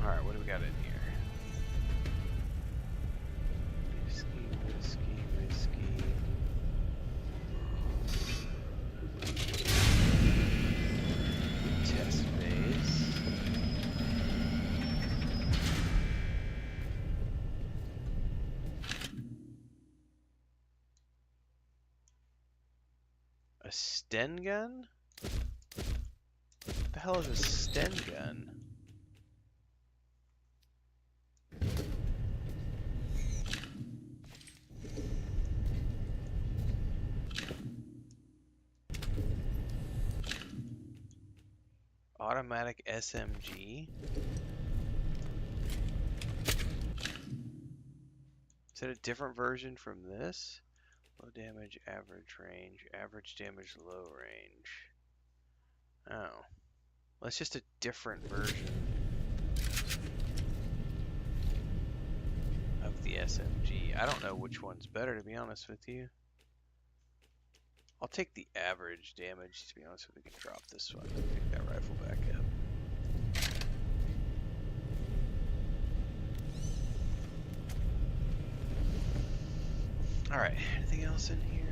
S1: Alright, what do we got in here? Whiskey. Test phase. A Sten gun? What the hell is a Sten gun? Automatic SMG? Is that a different version from this? Low damage, average range, average damage, low range. Oh. Well, it's just a different version of the SMG. I don't know which one's better, to be honest with you. I'll take the average damage, to be honest with you. We can drop this one. Pick that rifle back up. Alright, anything else in here?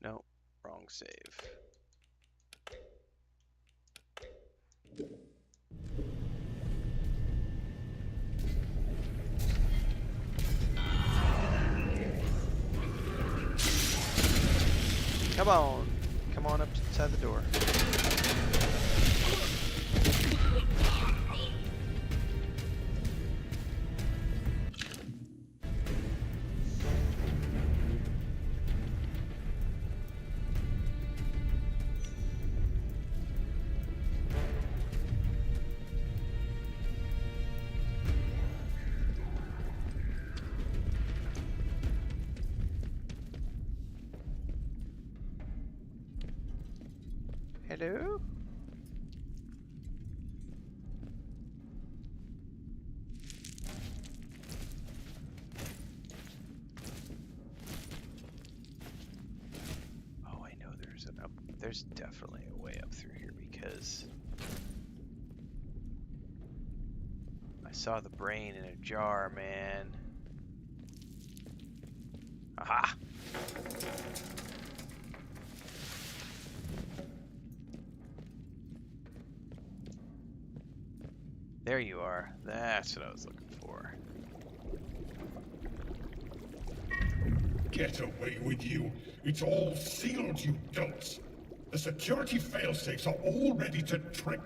S1: No, wrong save. Come on. Come on up inside the door. Hello? Oh, I know there's an up. There's definitely a way up through here because I saw the brain in a jar, man. Aha! There you are. That's what I was looking for.
S5: Get away with you. It's all sealed, you dolts. The security failsafes are all ready to trick.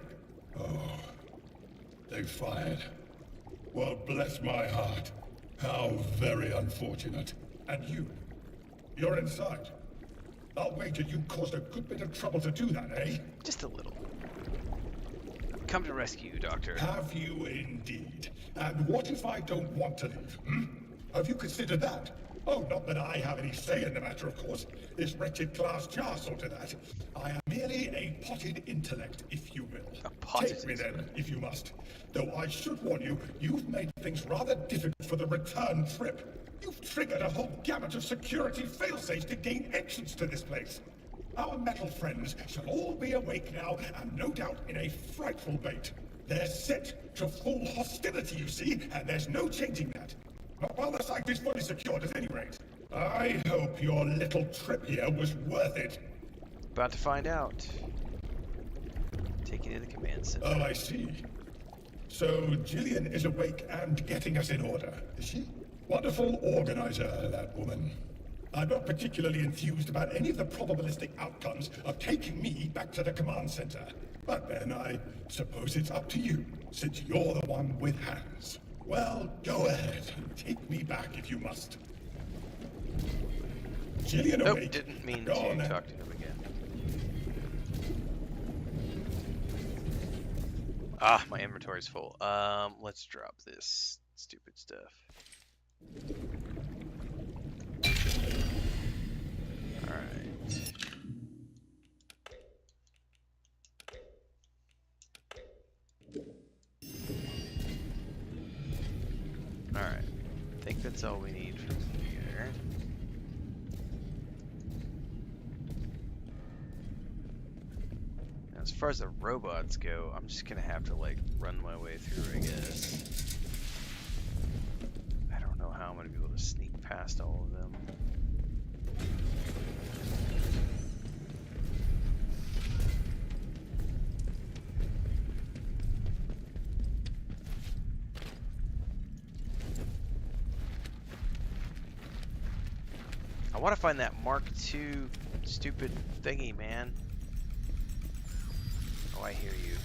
S5: Oh, they fired. Well, bless my heart. How very unfortunate. And you're inside. I'll wager you caused a good bit of trouble to do that, eh?
S1: Just a little. I've come to rescue you, Doctor.
S5: Have you indeed? And what if I don't want to leave? Have you considered that? Oh, not that I have any say in the matter, of course. This wretched glass jar saw to that. I am merely a potted intellect, if you will.
S1: A potted
S5: Take me then, if you must. Though I should warn you, you've made things rather difficult for the return trip. You've triggered a whole gamut of security failsafes to gain entrance to this place. Our metal friends shall all be awake now, and no doubt in a frightful bait. They're set to full hostility, you see, and there's no changing that. Not while the site is fully secured, at any rate. I hope your little trip here was worth it.
S1: About to find out. Take you to the command center.
S5: Oh, I see. So Jillian is awake and getting us in order, is she? Wonderful organizer, that woman. I'm not particularly enthused about any of the probabilistic outcomes of taking me back to the command center. But then I suppose it's up to you, since you're the one with hands. Well, go ahead and take me back if you must. Jillian
S1: Nope,
S5: awake.
S1: didn't mean
S5: Go
S1: to
S5: on, then.
S1: talk to him again. Ah, my inventory's full. Let's drop this stupid stuff. Alright. Alright. I think that's all we need from here. Now, as far as the robots go, I'm just gonna have to like run my way through, I guess. I don't know how I'm gonna be able to sneak past all of them. I want to find that Mark II stupid thingy, man. Oh, I hear you.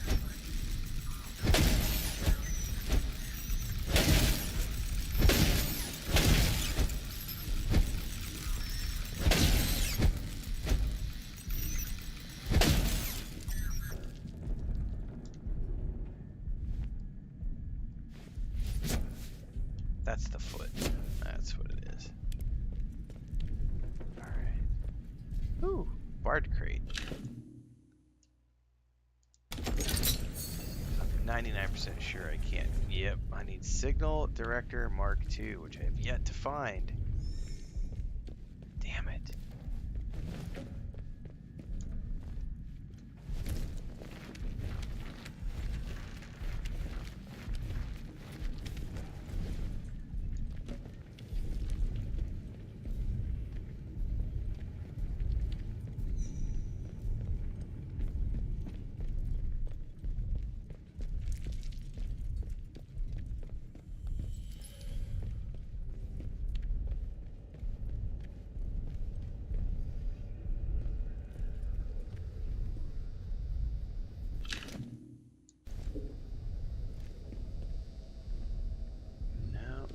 S1: That's the foot. That's what it is. Ooh, bard crate. A 99% sure I can't. Yep, I need Signal Director Mark II, which I have yet to find. Damn it.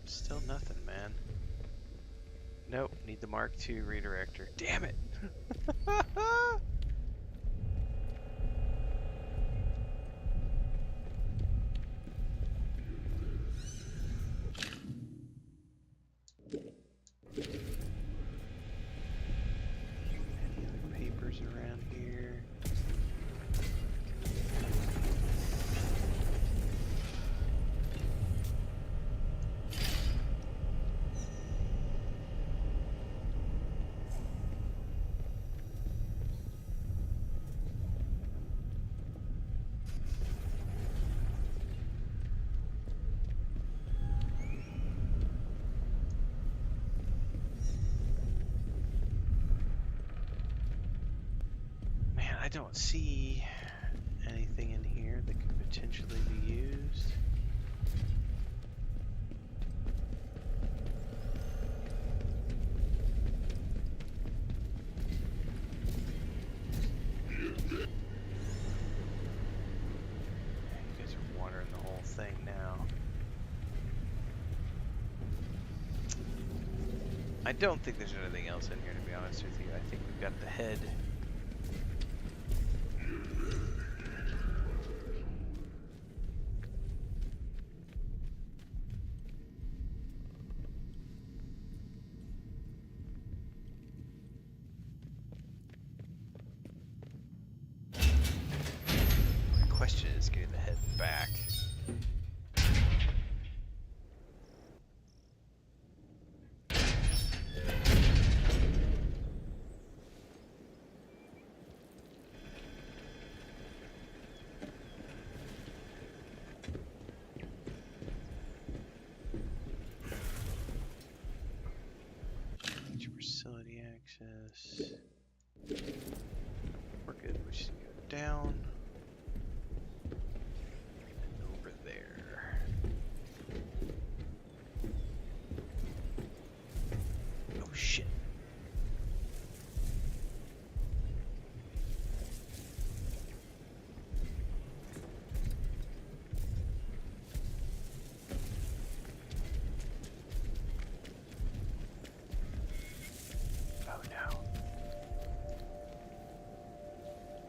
S1: Still nothing, man. Nope, need the Mark II redirector. Damn it! Any other papers around here? I don't see anything in here that could potentially be used. You guys are watering the whole thing now. I don't think there's anything else in here, to be honest with you. I think we've got the head. Question is getting the head back. Get your facility access. We're good. We just go down.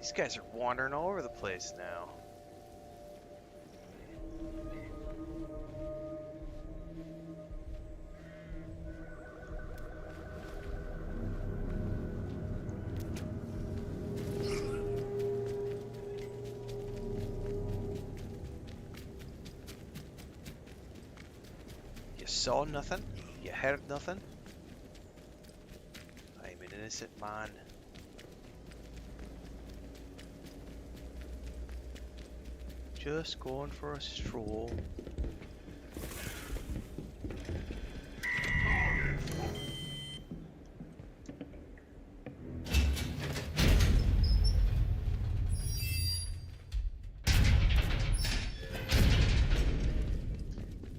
S1: These guys are wandering all over the place now. You saw nothing? You heard nothing? I'm an innocent man. Just going for a stroll.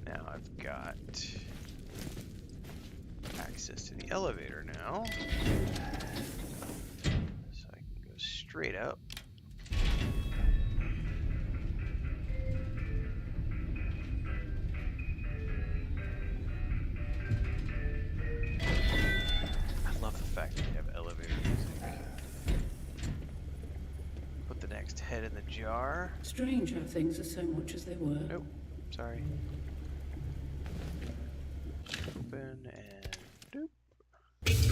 S1: Now I've got access to the elevator now. So I can go straight up. Head in the jar.
S3: Strange how things are so much as they were.
S1: Nope. Sorry. Open and doop.
S4: Additional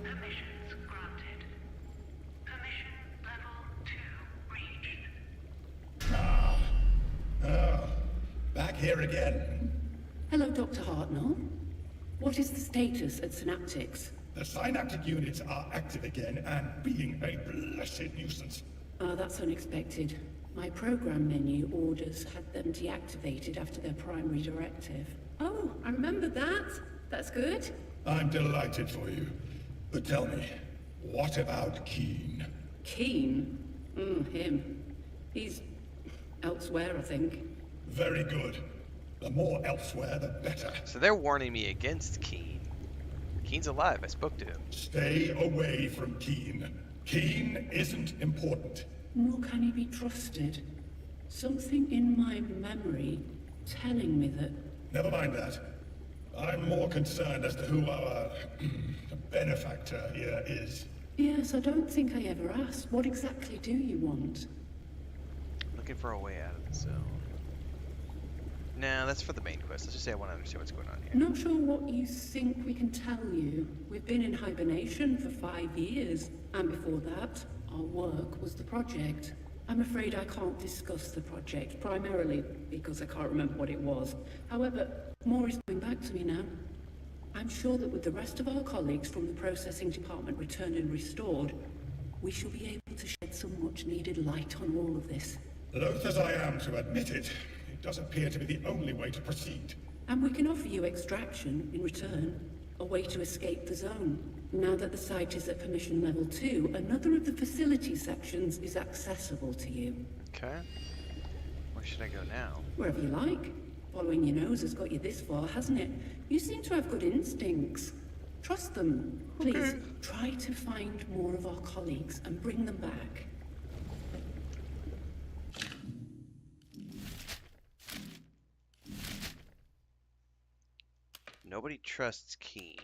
S4: permissions granted. Permission level
S6: here again.
S3: Hello, Dr. Hartnell. What is the status at Synaptics?
S6: The synaptic units are active again and being a blessed nuisance.
S3: That's unexpected. My program menu orders had them deactivated after their primary directive. Oh, I remember that. That's good.
S6: I'm delighted for you. But tell me, what about Keane?
S3: Keane? Him. He's elsewhere, I think.
S6: Very good. The more elsewhere, the better.
S1: So they're warning me against Keane. Keane's alive. I spoke to him.
S6: Stay away from Keane. Keane isn't important.
S3: Nor can he be trusted. Something in my memory telling me that...
S6: Never mind that. I'm more concerned as to who our benefactor here is.
S3: Yes, I don't think I ever asked. What exactly do you want?
S1: Looking for a way out of the zone. No, that's for the main quest. Let's just say I want to understand what's going on here.
S3: Not sure what you think we can tell you. We've been in hibernation for 5 years, and before that, our work was the project. I'm afraid I can't discuss the project, primarily because I can't remember what it was. However, more is coming back to me now. I'm sure that with the rest of our colleagues from the processing department returned and restored, we shall be able to shed some much-needed light on all of this.
S6: Loath as I am to admit it, it does appear to be the only way to proceed.
S3: And we can offer you extraction in return, a way to escape the zone. Now that the site is at permission level 2, another of the facility sections is accessible to you.
S1: Okay. Where should I go now?
S3: Wherever you like. Following your nose has got you this far, hasn't it? You seem to have good instincts. Trust them. Please, try to find more of our colleagues and bring them back.
S1: Nobody trusts Keane.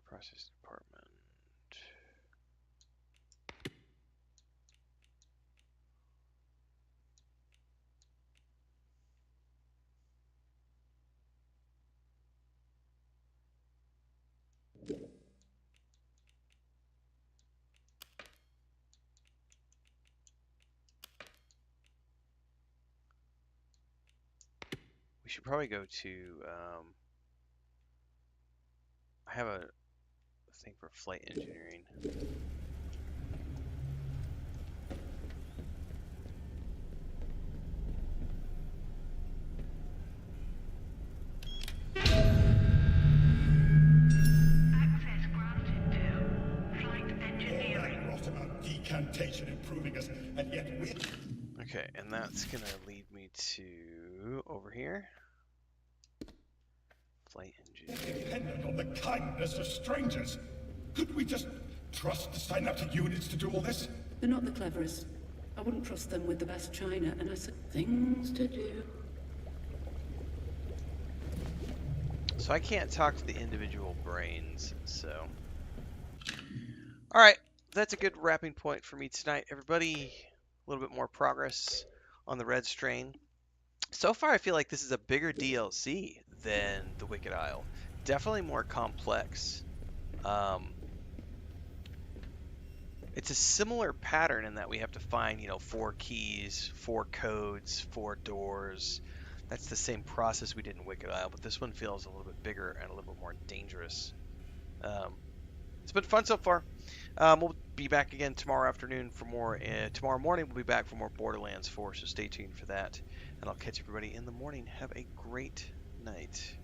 S1: Process department. We should probably go to, I have a thing for flight engineering.
S4: Access granted to flight
S6: All
S4: engineering.
S6: that rot about decantation improving us, and yet we're...
S1: Okay, and that's gonna lead me to over here. Flight engineering.
S6: dependent on the kindness of strangers. Could we just trust the synaptic units to do all this?
S3: They're not the cleverest. I wouldn't trust them with the best china, and I said things to do.
S1: So I can't talk to the individual brains, so. Alright, that's a good wrapping point for me tonight, everybody. A little bit more progress on the Red Strain. So far, I feel like this is a bigger DLC than the Wicked Isle. Definitely more complex. It's a similar pattern in that we have to find, 4 keys, 4 codes, 4 doors. That's the same process we did in Wicked Isle, but this one feels a little bit bigger and a little bit more dangerous. It's been fun so far. We'll be back again tomorrow afternoon for more. Tomorrow morning we'll be back for more Borderlands 4, so stay tuned for that. And I'll catch everybody in the morning. Have a great night.